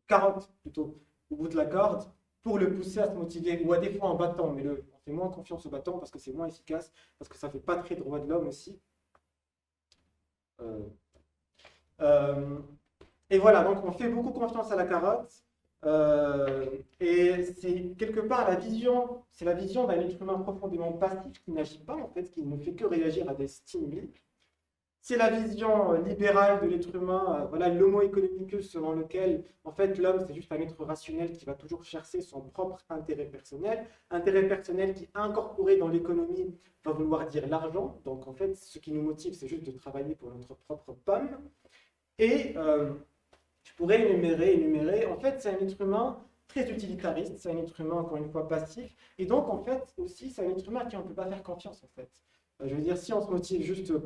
carotte, plutôt, au bout de la corde, pour le pousser à se motiver, ou à des fois en battant, mais on fait moins confiance au battant parce que c'est moins efficace, parce que ça ne fait pas très droit de l'homme aussi. Et voilà, donc on fait beaucoup confiance à la carotte, et c'est quelque part c'est la vision d'un être humain profondément passif qui n'agit pas en fait, qui ne fait que réagir à des stimuli. C'est la vision libérale de l'être humain, voilà, l'homo economicus selon lequel en fait l'homme c'est juste un être rationnel qui va toujours chercher son propre intérêt personnel qui incorporé dans l'économie va vouloir dire l'argent. Donc en fait ce qui nous motive c'est juste de travailler pour notre propre pomme. Et je pourrais énumérer, en fait c'est un être humain très utilitariste, c'est un être humain encore une fois passif, et donc en fait aussi c'est un être humain à qui on ne peut pas faire confiance en fait. Je veux dire, si on se motive juste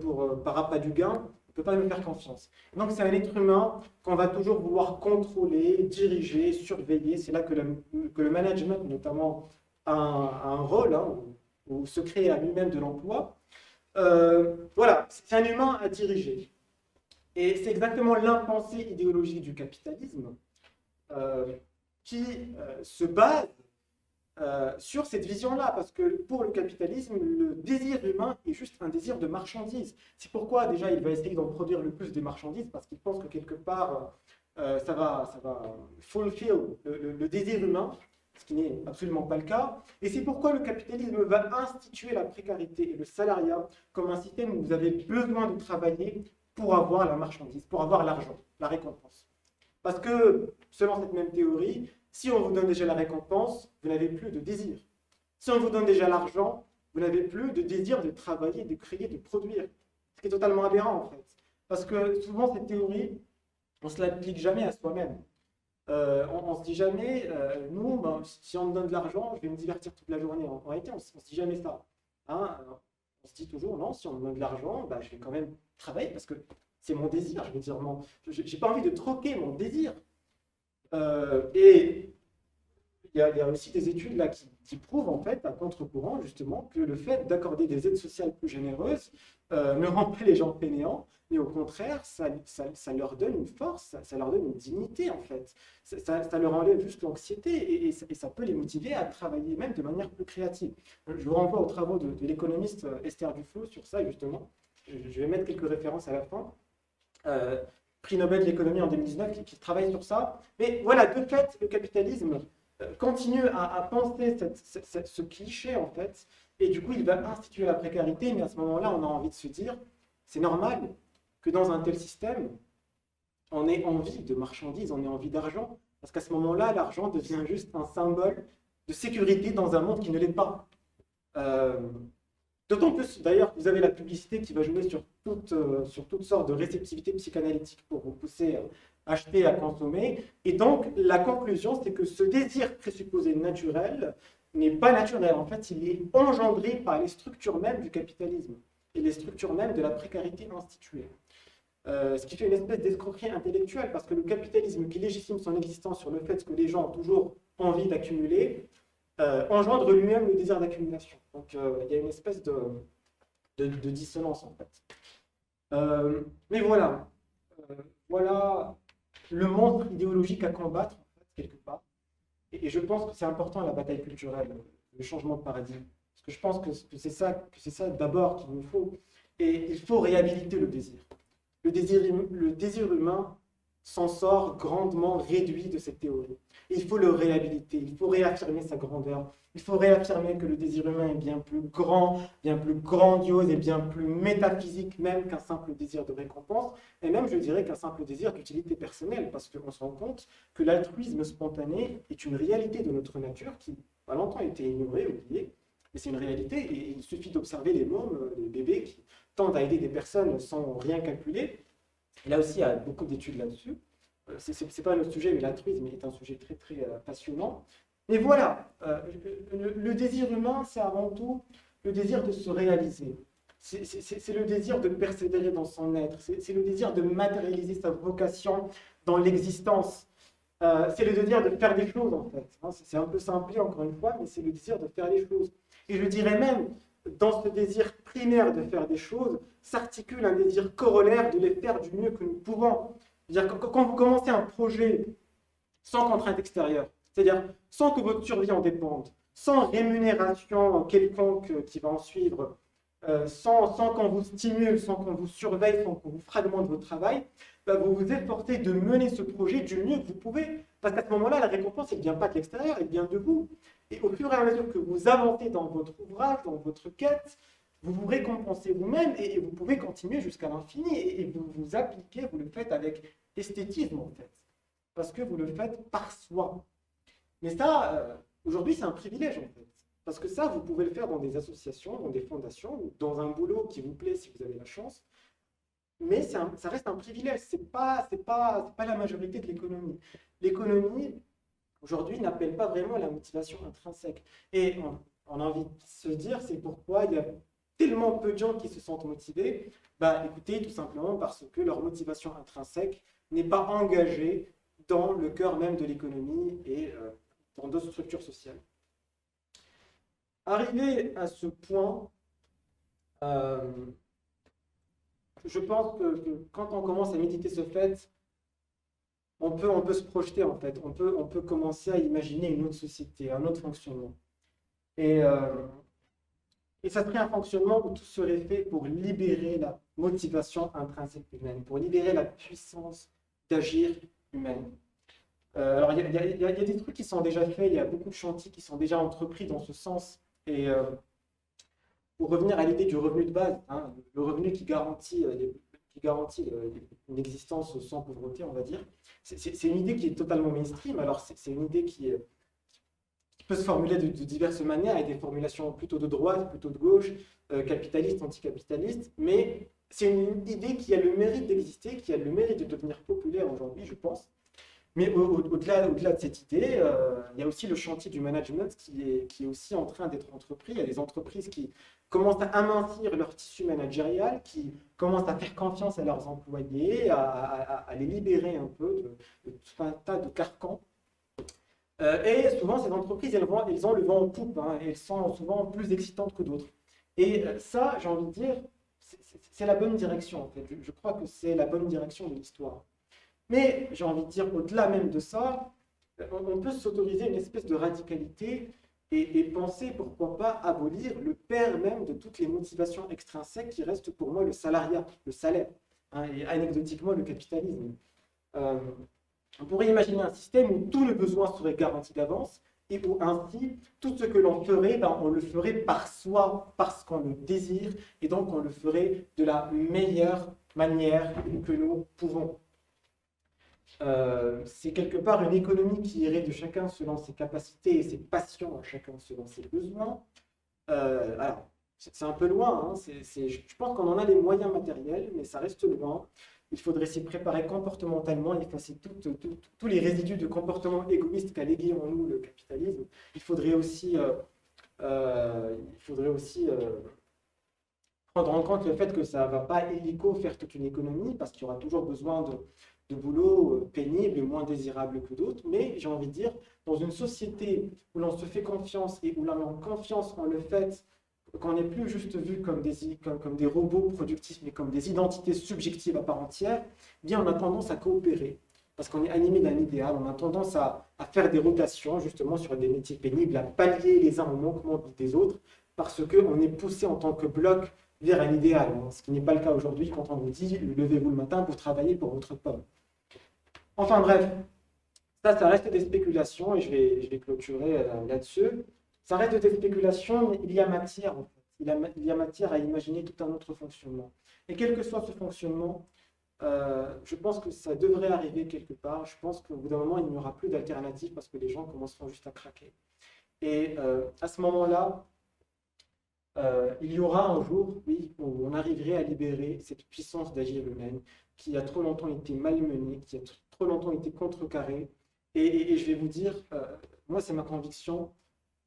par appât du gain, ne peut pas nous faire confiance. Donc c'est un être humain qu'on va toujours vouloir contrôler, diriger, surveiller. C'est là que le management, notamment, a un rôle, hein, où se crée à lui-même de l'emploi. Voilà, c'est un humain à diriger. Et c'est exactement l'impensée idéologique du capitalisme qui se base sur cette vision-là, parce que pour le capitalisme, le désir humain est juste un désir de marchandises. C'est pourquoi déjà il va essayer d'en produire le plus des marchandises, parce qu'il pense que quelque part ça va fulfill le désir humain, ce qui n'est absolument pas le cas. Et c'est pourquoi le capitalisme va instituer la précarité et le salariat comme un système où vous avez besoin de travailler pour avoir la marchandise, pour avoir l'argent, la récompense. Parce que, selon cette même théorie, si on vous donne déjà la récompense, vous n'avez plus de désir. Si on vous donne déjà l'argent, vous n'avez plus de désir de travailler, de créer, de produire. Ce qui est totalement aberrant en fait. Parce que souvent cette théorie, on ne se l'applique jamais à soi-même. On se dit jamais, nous, ben, si on me donne de l'argent, je vais me divertir toute la journée. En réalité, on ne se dit jamais ça. Hein, on se dit toujours, non, si on me donne de l'argent, ben, je vais quand même travailler parce que c'est mon désir. Je veux dire, je n'ai pas envie de troquer mon désir. Et il y a aussi des études là qui prouvent en fait, à contre-courant justement, que le fait d'accorder des aides sociales plus généreuses ne rend pas les gens fainéants, mais au contraire, ça leur donne une force, ça leur donne une dignité en fait. Ça leur enlève juste l'anxiété et ça peut les motiver à travailler même de manière plus créative. Je vous renvoie aux travaux de l'économiste Esther Duflo sur ça justement. Je vais mettre quelques références à la fin. Prix Nobel de l'économie en 2019 qui travaille sur ça. Mais voilà, de fait, le capitalisme continue à penser ce cliché en fait, et du coup il va instituer la précarité, mais à ce moment-là on a envie de se dire, c'est normal que dans un tel système, on ait envie de marchandises, on ait envie d'argent, parce qu'à ce moment-là, l'argent devient juste un symbole de sécurité dans un monde qui ne l'est pas. D'autant plus, d'ailleurs, que vous avez la publicité qui va jouer sur toutes sortes de réceptivité psychanalytique pour vous pousser à acheter, à consommer. Et donc, la conclusion, c'est que ce désir présupposé naturel n'est pas naturel. En fait, il est engendré par les structures mêmes du capitalisme et les structures mêmes de la précarité instituée. Ce qui fait une espèce d'escroquerie intellectuelle, parce que le capitalisme qui légitime son existence sur le fait que les gens ont toujours envie d'accumuler, engendre lui-même le désir d'accumulation. Donc il y a une espèce de dissonance en fait. Mais voilà, voilà le monstre idéologique à combattre en fait, quelque part. Et je pense que c'est important la bataille culturelle, le changement de paradigme. Parce que je pense que c'est ça d'abord qu'il nous faut. Et il faut réhabiliter le désir. Le désir humain s'en sort grandement réduit de cette théorie. Et il faut le réhabiliter, il faut réaffirmer sa grandeur, il faut réaffirmer que le désir humain est bien plus grand, bien plus grandiose et bien plus métaphysique même qu'un simple désir de récompense, et même je dirais qu'un simple désir d'utilité personnelle, parce qu'on se rend compte que l'altruisme spontané est une réalité de notre nature qui a longtemps été ignorée, oubliée, mais c'est une réalité et il suffit d'observer les mômes, les bébés qui tendent à aider des personnes sans rien calculer. Et là aussi, il y a beaucoup d'études là-dessus. C'est pas le sujet, mais l'altruisme est un sujet très très passionnant. Mais voilà, le désir humain, c'est avant tout le désir de se réaliser. C'est le désir de persévérer dans son être. C'est le désir de matérialiser sa vocation dans l'existence. C'est le désir de faire des choses, en fait. C'est un peu simplé, encore une fois, mais c'est le désir de faire des choses. Et je dirais même, dans ce désir primaire de faire des choses, s'articule un désir corollaire de les faire du mieux que nous pouvons. C'est-à-dire que quand vous commencez un projet sans contrainte extérieure, c'est-à-dire sans que votre survie en dépende, sans rémunération quelconque qui va en suivre, sans qu'on vous stimule, sans qu'on vous surveille, sans qu'on vous fragmente votre travail, bah vous vous efforcez de mener ce projet du mieux que vous pouvez. Parce qu'à ce moment-là, la récompense, elle ne vient pas de l'extérieur, elle vient de vous. Et au fur et à mesure que vous avancez dans votre ouvrage, dans votre quête, vous vous récompensez vous-même et vous pouvez continuer jusqu'à l'infini. Et vous vous appliquez, vous le faites avec esthétisme en fait. Parce que vous le faites par soi. Mais ça, aujourd'hui, c'est un privilège en fait. Parce que ça, vous pouvez le faire dans des associations, dans des fondations, dans un boulot qui vous plaît si vous avez la chance. Mais ça reste un privilège, c'est pas la majorité de l'économie. L'économie, aujourd'hui, n'appelle pas vraiment la motivation intrinsèque. Et on a envie de se dire, c'est pourquoi il y a tellement peu de gens qui se sentent motivés? Bah, écoutez, tout simplement parce que leur motivation intrinsèque n'est pas engagée dans le cœur même de l'économie et dans d'autres structures sociales. Arrivé à ce point, je pense que quand on commence à méditer ce fait, on peut se projeter en fait, on peut commencer à imaginer une autre société, un autre fonctionnement. Et ça serait un fonctionnement où tout serait fait pour libérer la motivation intrinsèque humaine, pour libérer la puissance d'agir humaine. Alors, il y a des trucs qui sont déjà faits, il y a beaucoup de chantiers qui sont déjà entrepris dans ce sens. Et pour revenir à l'idée du revenu de base, hein, le revenu qui garantit une existence sans pauvreté, on va dire, c'est une idée qui est totalement mainstream. Alors, c'est une idée qui peut se formuler de diverses manières, avec des formulations plutôt de droite, plutôt de gauche, capitaliste, anticapitaliste, mais c'est une idée qui a le mérite d'exister, qui a le mérite de devenir populaire aujourd'hui, je pense. Mais au-delà de cette idée, il y a aussi le chantier du management qui est aussi en train d'être entrepris. Il y a des entreprises qui commencent à amincir leur tissu managérial, qui commencent à faire confiance à leurs employés, à les libérer un peu de tout un tas de carcans. Et souvent, ces entreprises, elles ont le vent en poupe, hein, et elles sont souvent plus excitantes que d'autres. Et ça, j'ai envie de dire, c'est la bonne direction, en fait. Je crois que c'est la bonne direction de l'histoire. Mais j'ai envie de dire, au-delà même de ça, on peut s'autoriser une espèce de radicalité et penser, pourquoi pas, abolir le père même de toutes les motivations extrinsèques qui restent pour moi le salariat, le salaire, hein, et anecdotiquement le capitalisme. On pourrait imaginer un système où tout le besoin serait garanti d'avance et où ainsi, tout ce que l'on ferait, on le ferait par soi, parce qu'on le désire, et donc on le ferait de la meilleure manière que nous pouvons. C'est quelque part une économie qui irait de chacun selon ses capacités et ses passions, à chacun selon ses besoins. Alors, c'est un peu loin, hein, je pense qu'on en a les moyens matériels, mais ça reste loin. Il faudrait s'y préparer comportementalement, effacer tous les résidus de comportement égoïste qu'a légué en nous le capitalisme. Il faudrait aussi prendre en compte le fait que ça ne va pas illico faire toute une économie, parce qu'il y aura toujours besoin de boulot pénible et moins désirable que d'autres. Mais j'ai envie de dire, dans une société où l'on se fait confiance et où l'on a confiance en le fait qu'on n'est plus juste vu comme des robots productifs, mais comme des identités subjectives à part entière, eh bien on a tendance à coopérer, parce qu'on est animé d'un idéal, on a tendance à faire des rotations justement sur des métiers pénibles, à pallier les uns au manquement des autres, parce qu'on est poussé en tant que bloc vers un idéal, hein, ce qui n'est pas le cas aujourd'hui quand on vous dit « levez-vous le matin pour travailler pour votre pomme ». Enfin bref, ça reste des spéculations et je vais clôturer là-dessus. Ça reste des spéculations, mais il y a matière en fait. Il y a matière à imaginer tout un autre fonctionnement. Et quel que soit ce fonctionnement, je pense que ça devrait arriver quelque part. Je pense qu'au bout d'un moment, il n'y aura plus d'alternative parce que les gens commenceront juste à craquer. Et à ce moment-là, il y aura un jour, oui, où on arriverait à libérer cette puissance d'agir humaine qui a trop longtemps été malmenée, qui a trop longtemps été contrecarrée. Et je vais vous dire, moi c'est ma conviction,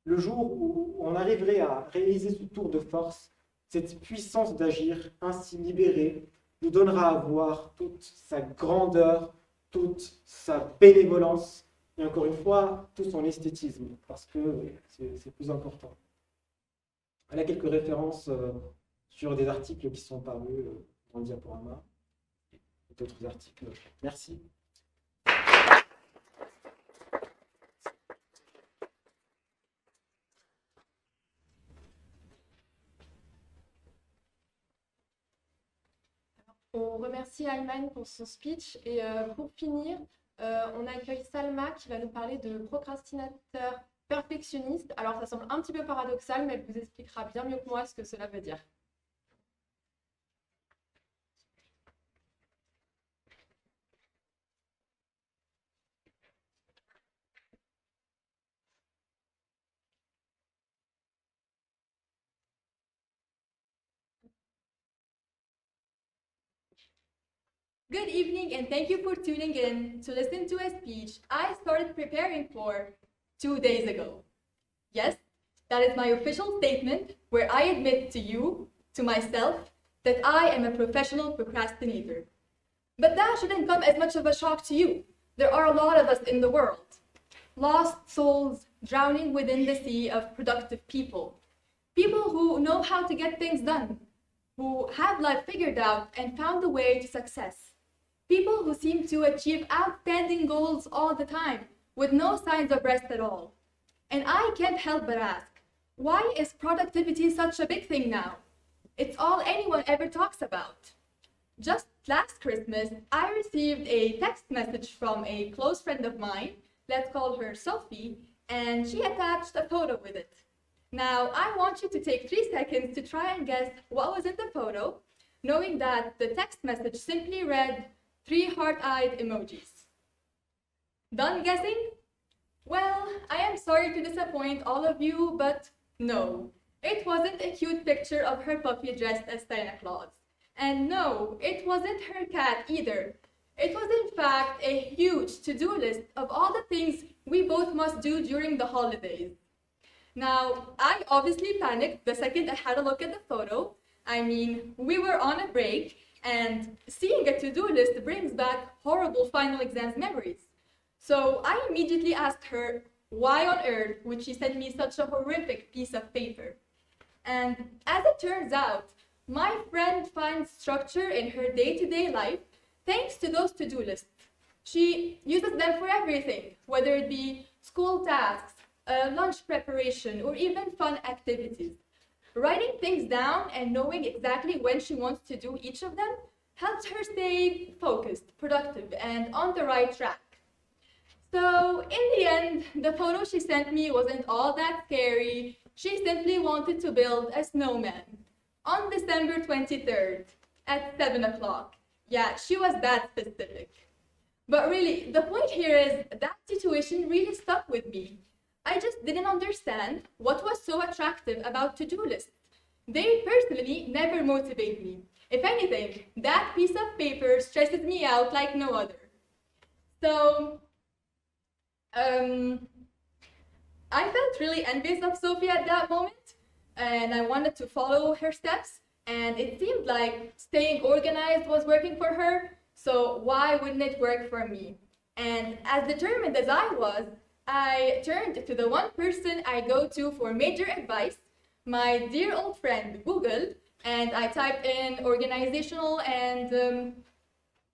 le jour où on arriverait à réaliser ce tour de force, cette puissance d'agir ainsi libérée nous donnera à voir toute sa grandeur, toute sa bénévolence et encore une fois, tout son esthétisme, parce que c'est plus important. Elle a quelques références sur des articles qui sont parus dans le diaporama et d'autres articles. Merci. On remercie Ayman pour son speech et pour finir, on accueille Salma qui va nous parler de procrastinateur perfectionniste. Alors ça semble un petit peu paradoxal, mais elle vous expliquera bien mieux que moi ce que cela veut dire. Good evening and thank you for tuning in to listen to a speech I started preparing for 2 days ago. Yes, that is my official statement where I admit to you to myself that I am a professional procrastinator. But that shouldn't come as much of a shock to you. There are a lot of us in the world. Lost souls drowning within the sea of productive people. People who know how to get things done, who have life figured out and found a way to success. People who seem to achieve outstanding goals all the time, with no signs of rest at all. And I can't help but ask, why is productivity such a big thing now? It's all anyone ever talks about. Just last Christmas, I received a text message from a close friend of mine, let's call her Sophie, and she attached a photo with it. Now, I want you to take 3 seconds to try and guess what was in the photo, knowing that the text message simply read 3 heart-eyed emojis. Done guessing? Well, I am sorry to disappoint all of you, but no. It wasn't a cute picture of her puppy dressed as Santa Claus. And no, it wasn't her cat either. It was in fact a huge to-do list of all the things we both must do during the holidays. Now, I obviously panicked the second I had a look at the photo. I mean, we were on a break, and seeing a to-do list brings back horrible final exams memories. So I immediately asked her, why on earth would she send me such a horrific piece of paper? And as it turns out, my friend finds structure in her day-to-day life thanks to those to-do lists. She uses them for everything, whether it be school tasks, lunch preparation, or even fun activities. Writing things down and knowing exactly when she wants to do each of them helps her stay focused, productive, and on the right track. So in the end, the photo she sent me wasn't all that scary. She simply wanted to build a snowman on December 23rd at 7 o'clock. Yeah, she was that specific. But really, the point here is that situation really stuck with me. I just didn't understand what was so attractive about to-do lists. They personally never motivate me. If anything, that piece of paper stresses me out like no other. So, I felt really envious of Sophie at that moment, and I wanted to follow her steps, and it seemed like staying organized was working for her, so why wouldn't it work for me? And as determined as I was, I turned to the one person I go to for major advice, my dear old friend Google, and I typed in organizational and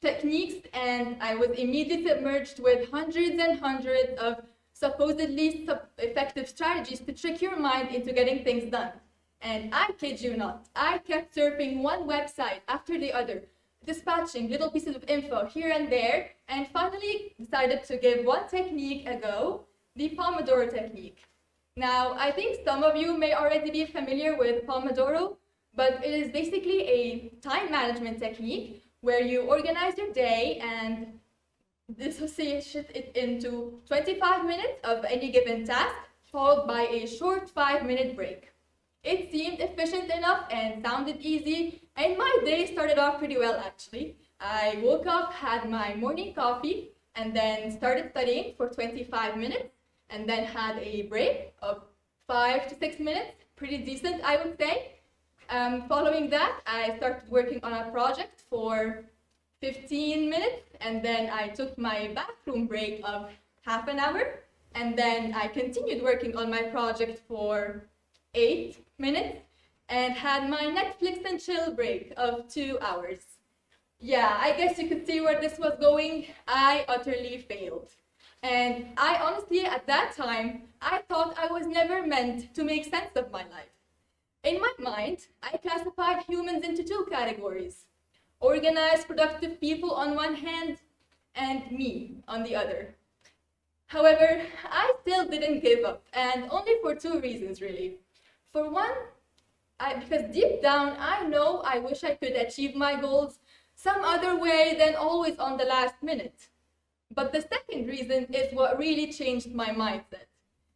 techniques, and I was immediately submerged with hundreds and hundreds of supposedly effective strategies to trick your mind into getting things done. And I kid you not, I kept surfing one website after the other, dispatching little pieces of info here and there, and finally decided to give one technique a go, the Pomodoro technique. Now, I think some of you may already be familiar with Pomodoro, but it is basically a time management technique where you organize your day and dissociate it into 25 minutes of any given task, followed by a short 5-minute break. It seemed efficient enough and sounded easy, and my day started off pretty well actually. I woke up, had my morning coffee, and then started studying for 25 minutes, and then had a break of 5 to 6 minutes, pretty decent I would say. Following that, I started working on a project for 15 minutes, and then I took my bathroom break of half an hour, and then I continued working on my project for 8 minutes, and had my Netflix and chill break of 2 hours. Yeah, I guess you could see where this was going. I utterly failed. And I honestly, at that time, I thought I was never meant to make sense of my life. In my mind, I classified humans into 2 categories: organized, productive people on one hand, and me on the other. However, I still didn't give up, and only for 2 reasons, really. For one, because deep down, I know I wish I could achieve my goals some other way than always on the last minute. But the second reason is what really changed my mindset.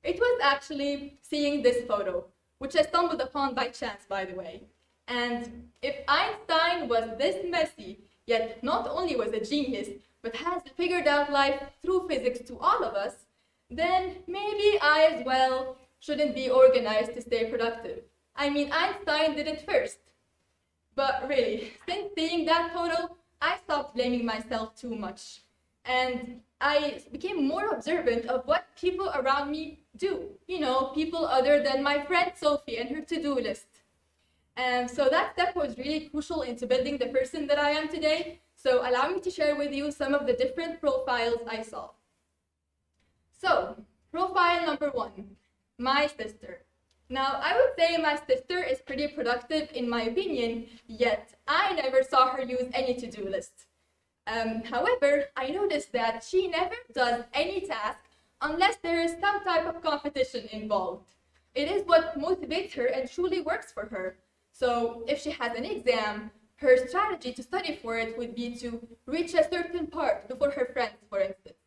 It was actually seeing this photo, which I stumbled upon by chance, by the way. And if Einstein was this messy, yet not only was a genius, but has figured out life through physics to all of us, then maybe I as well shouldn't be organized to stay productive. I mean, Einstein did it first. But really, since seeing that photo, I stopped blaming myself too much. And I became more observant of what people around me do. You know, people other than my friend Sophie and her to-do list. And so that step was really crucial into building the person that I am today. So allow me to share with you some of the different profiles I saw. So, profile number 1, my sister. Now, I would say my sister is pretty productive in my opinion, yet I never saw her use any to-do list. However, I noticed that she never does any task unless there is some type of competition involved. It is what motivates her and truly works for her. So if she has an exam, her strategy to study for it would be to reach a certain part before her friends, for instance.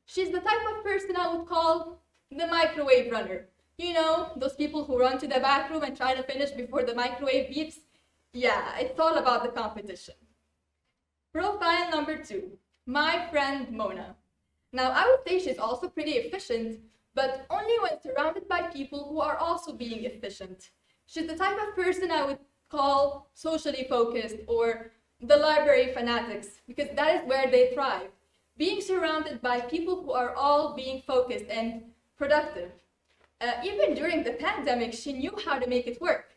She's the type of person I would call the microwave runner. You know, those people who run to the bathroom and try to finish before the microwave beeps? Yeah, it's all about the competition. Profile number 2, my friend Mona. Now, I would say she's also pretty efficient, but only when surrounded by people who are also being efficient. She's the type of person I would call socially focused or the library fanatics, because that is where they thrive. Being surrounded by people who are all being focused and productive. Even during the pandemic, she knew how to make it work.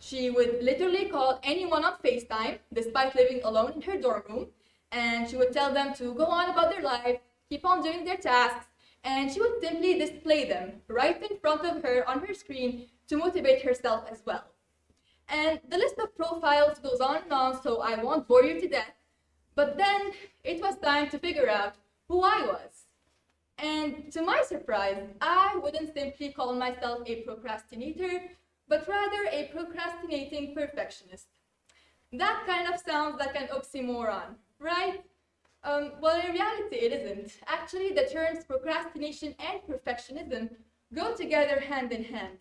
She would literally call anyone on FaceTime, despite living alone in her dorm room, and she would tell them to go on about their life, keep on doing their tasks, and she would simply display them right in front of her on her screen to motivate herself as well. And the list of profiles goes on, so I won't bore you to death. But then it was time to figure out who I was. And to my surprise, I wouldn't simply call myself a procrastinator, but rather a procrastinating perfectionist. That kind of sounds like an oxymoron, right? Well, in reality, it isn't. Actually, the terms procrastination and perfectionism go together hand in hand.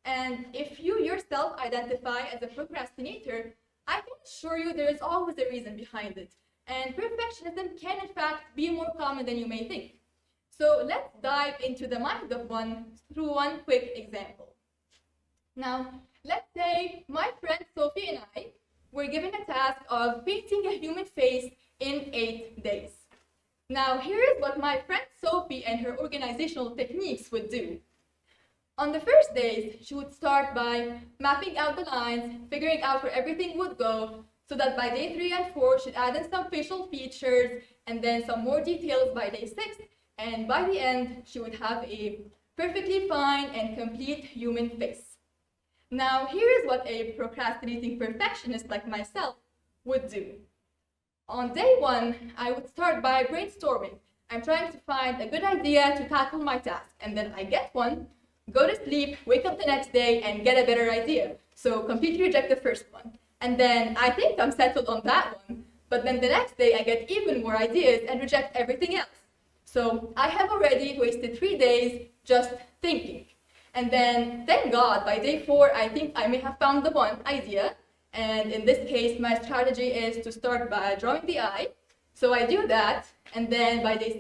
And if you yourself identify as a procrastinator, I can assure you there is always a reason behind it. And perfectionism can, in fact, be more common than you may think. So let's dive into the mind of one through one quick example. Now, let's say my friend Sophie and I were given a task of painting a human face in 8 days. Now, here is what my friend Sophie and her organizational techniques would do. On the first days, she would start by mapping out the lines, figuring out where everything would go, so that by day 3 and 4, she'd add in some facial features, and then some more details by day 6, and by the end, she would have a perfectly fine and complete human face. Now, here is what a procrastinating perfectionist like myself would do. On day 1, I would start by brainstorming. I'm trying to find a good idea to tackle my task, and then I get one, go to sleep, wake up the next day, and get a better idea. So completely reject the first one. And then I think I'm settled on that one, but then the next day I get even more ideas and reject everything else. So I have already wasted 3 days just thinking. And then, thank God, by day 4, I think I may have found the one idea. And in this case, my strategy is to start by drawing the eye. So I do that, and then by day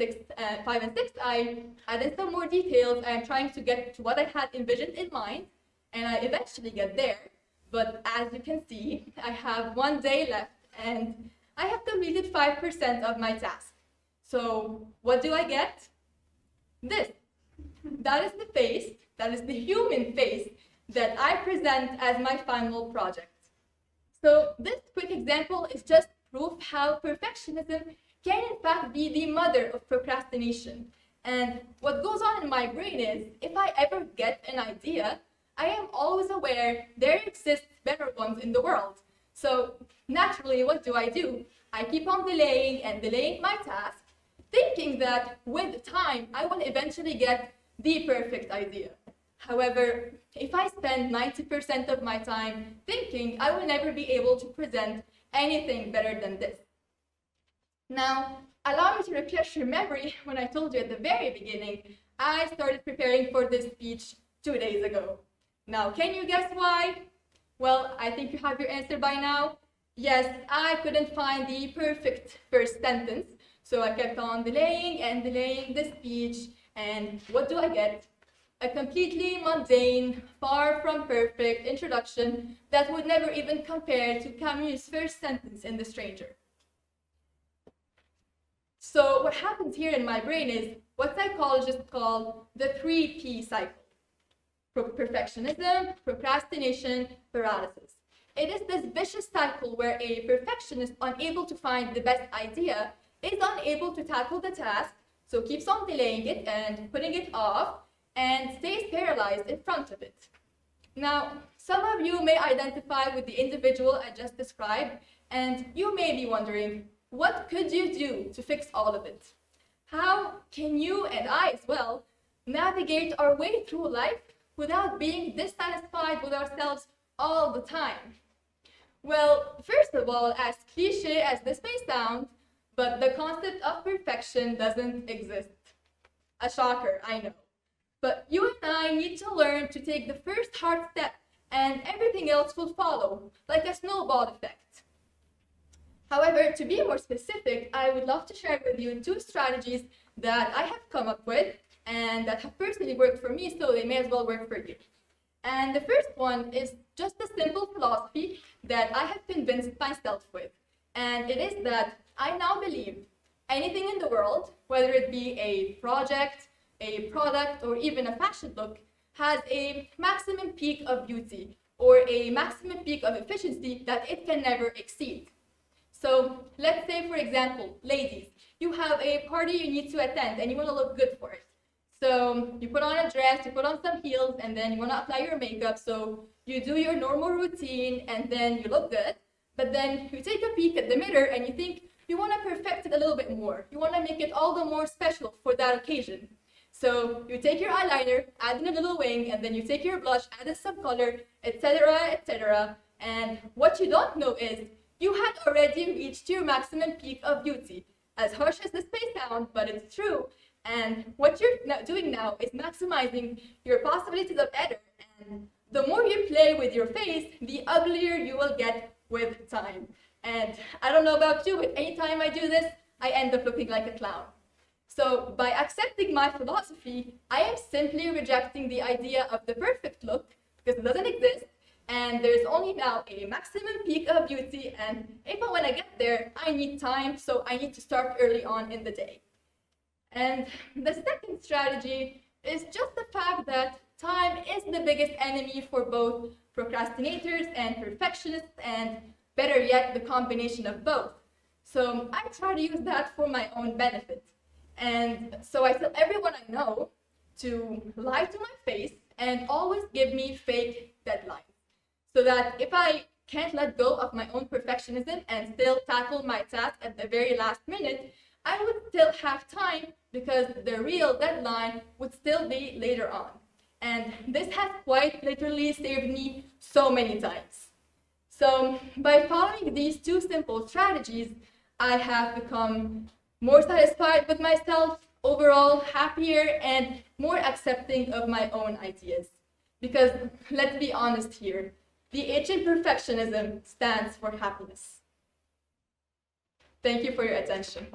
5 and 6, I add in some more details. I'm trying to get to what I had envisioned in mind, and I eventually get there. But as you can see, I have 1 day left, and I have completed 5% of my task. So what do I get? This. That is the face, that is the human face that I present as my final project. So this quick example is just proof how perfectionism can in fact be the mother of procrastination. And what goes on in my brain is, if I ever get an idea, I am always aware there exists better ones in the world. So naturally, what do? I keep on delaying and delaying my task, thinking that with time, I will eventually get the perfect idea. However, if I spend 90% of my time thinking, I will never be able to present anything better than this. Now, allow me to refresh your memory. When I told you at the very beginning, I started preparing for this speech 2 days ago. Now, can you guess why? Well, I think you have your answer by now. Yes, I couldn't find the perfect first sentence, so I kept on delaying and delaying the speech, and what do I get? a completely mundane, far from perfect introduction that would never even compare to Camus' first sentence in The Stranger. So what happens here in my brain is what psychologists call the 3P cycle. Perfectionism, procrastination, paralysis. It is this vicious cycle where a perfectionist unable to find the best idea is unable to tackle the task, so keeps on delaying it and putting it off, and stays paralyzed in front of it. Now, some of you may identify with the individual I just described, and you may be wondering, what could you do to fix all of it? How can you and I as well navigate our way through life without being dissatisfied with ourselves all the time? Well, first of all, as cliche as this may sound, but the concept of perfection doesn't exist. A shocker, I know. But you and I need to learn to take the first hard step, and everything else will follow, like a snowball effect. However, to be more specific, I would love to share with you 2 strategies that I have come up with and that have personally worked for me, so they may as well work for you. And the first one is just a simple philosophy that I have convinced myself with. And it is that I now believe anything in the world, whether it be a project, a product, or even a fashion look, has a maximum peak of beauty or a maximum peak of efficiency that it can never exceed. So let's say, for example, ladies, you have a party you need to attend and you want to look good for it. So you put on a dress, you put on some heels, and then you want to apply your makeup. So you do your normal routine and then you look good. But then you take a peek at the mirror and you think you want to perfect it a little bit more. You want to make it all the more special for that occasion. So you take your eyeliner, add in a little wing, and then you take your blush, add in some color, etc., etc. And what you don't know is you had already reached your maximum peak of beauty. As harsh as this may sound, but it's true. And what you're doing now is maximizing your possibilities of better. And the more you play with your face, the uglier you will get with time. And I don't know about you, but anytime I do this, I end up looking like a clown. So by accepting my philosophy, I am simply rejecting the idea of the perfect look, because it doesn't exist, and there's only now a maximum peak of beauty, and if I want to get there, I need time, so I need to start early on in the day. And the second strategy is just the fact that time is the biggest enemy for both procrastinators and perfectionists, and better yet, the combination of both. So I try to use that for my own benefit. And so I tell everyone I know to lie to my face and always give me fake deadlines. So that if I can't let go of my own perfectionism and still tackle my task at the very last minute, I would still have time because the real deadline would still be later on. And this has quite literally saved me so many times. So by following these 2 simple strategies, I have become more satisfied with myself, overall happier, and more accepting of my own ideas. Because let's be honest here, the H in perfectionism stands for happiness. Thank you for your attention.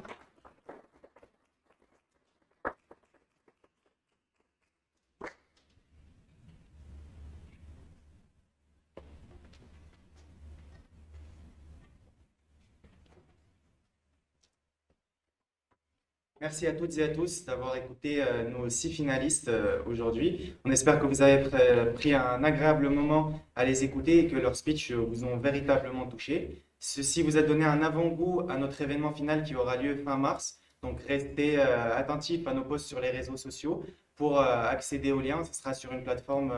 Merci à toutes et à tous d'avoir écouté nos 6 finalistes aujourd'hui. On espère que vous avez pris un agréable moment à les écouter et que leurs speeches vous ont véritablement touché. Ceci vous a donné un avant-goût à notre événement final qui aura lieu fin mars. Donc restez attentifs à nos posts sur les réseaux sociaux pour accéder aux liens. Ce sera sur une plateforme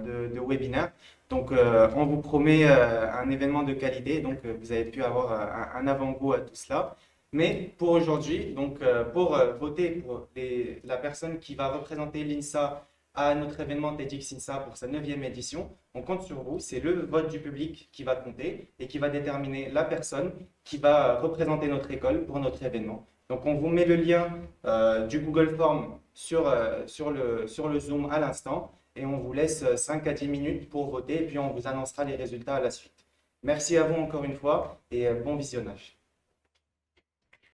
de webinaire. Donc on vous promet un événement de qualité. Donc vous avez pu avoir un avant-goût à tout cela. Mais pour aujourd'hui, donc pour voter pour la personne qui va représenter l'INSA à notre événement TEDxINSA pour sa 9e édition, on compte sur vous. C'est le vote du public qui va compter et qui va déterminer la personne qui va représenter notre école pour notre événement. Donc on vous met le lien du Google Form sur le Zoom à l'instant et on vous laisse 5 à 10 minutes pour voter et puis on vous annoncera les résultats à la suite. Merci à vous encore une fois et bon visionnage.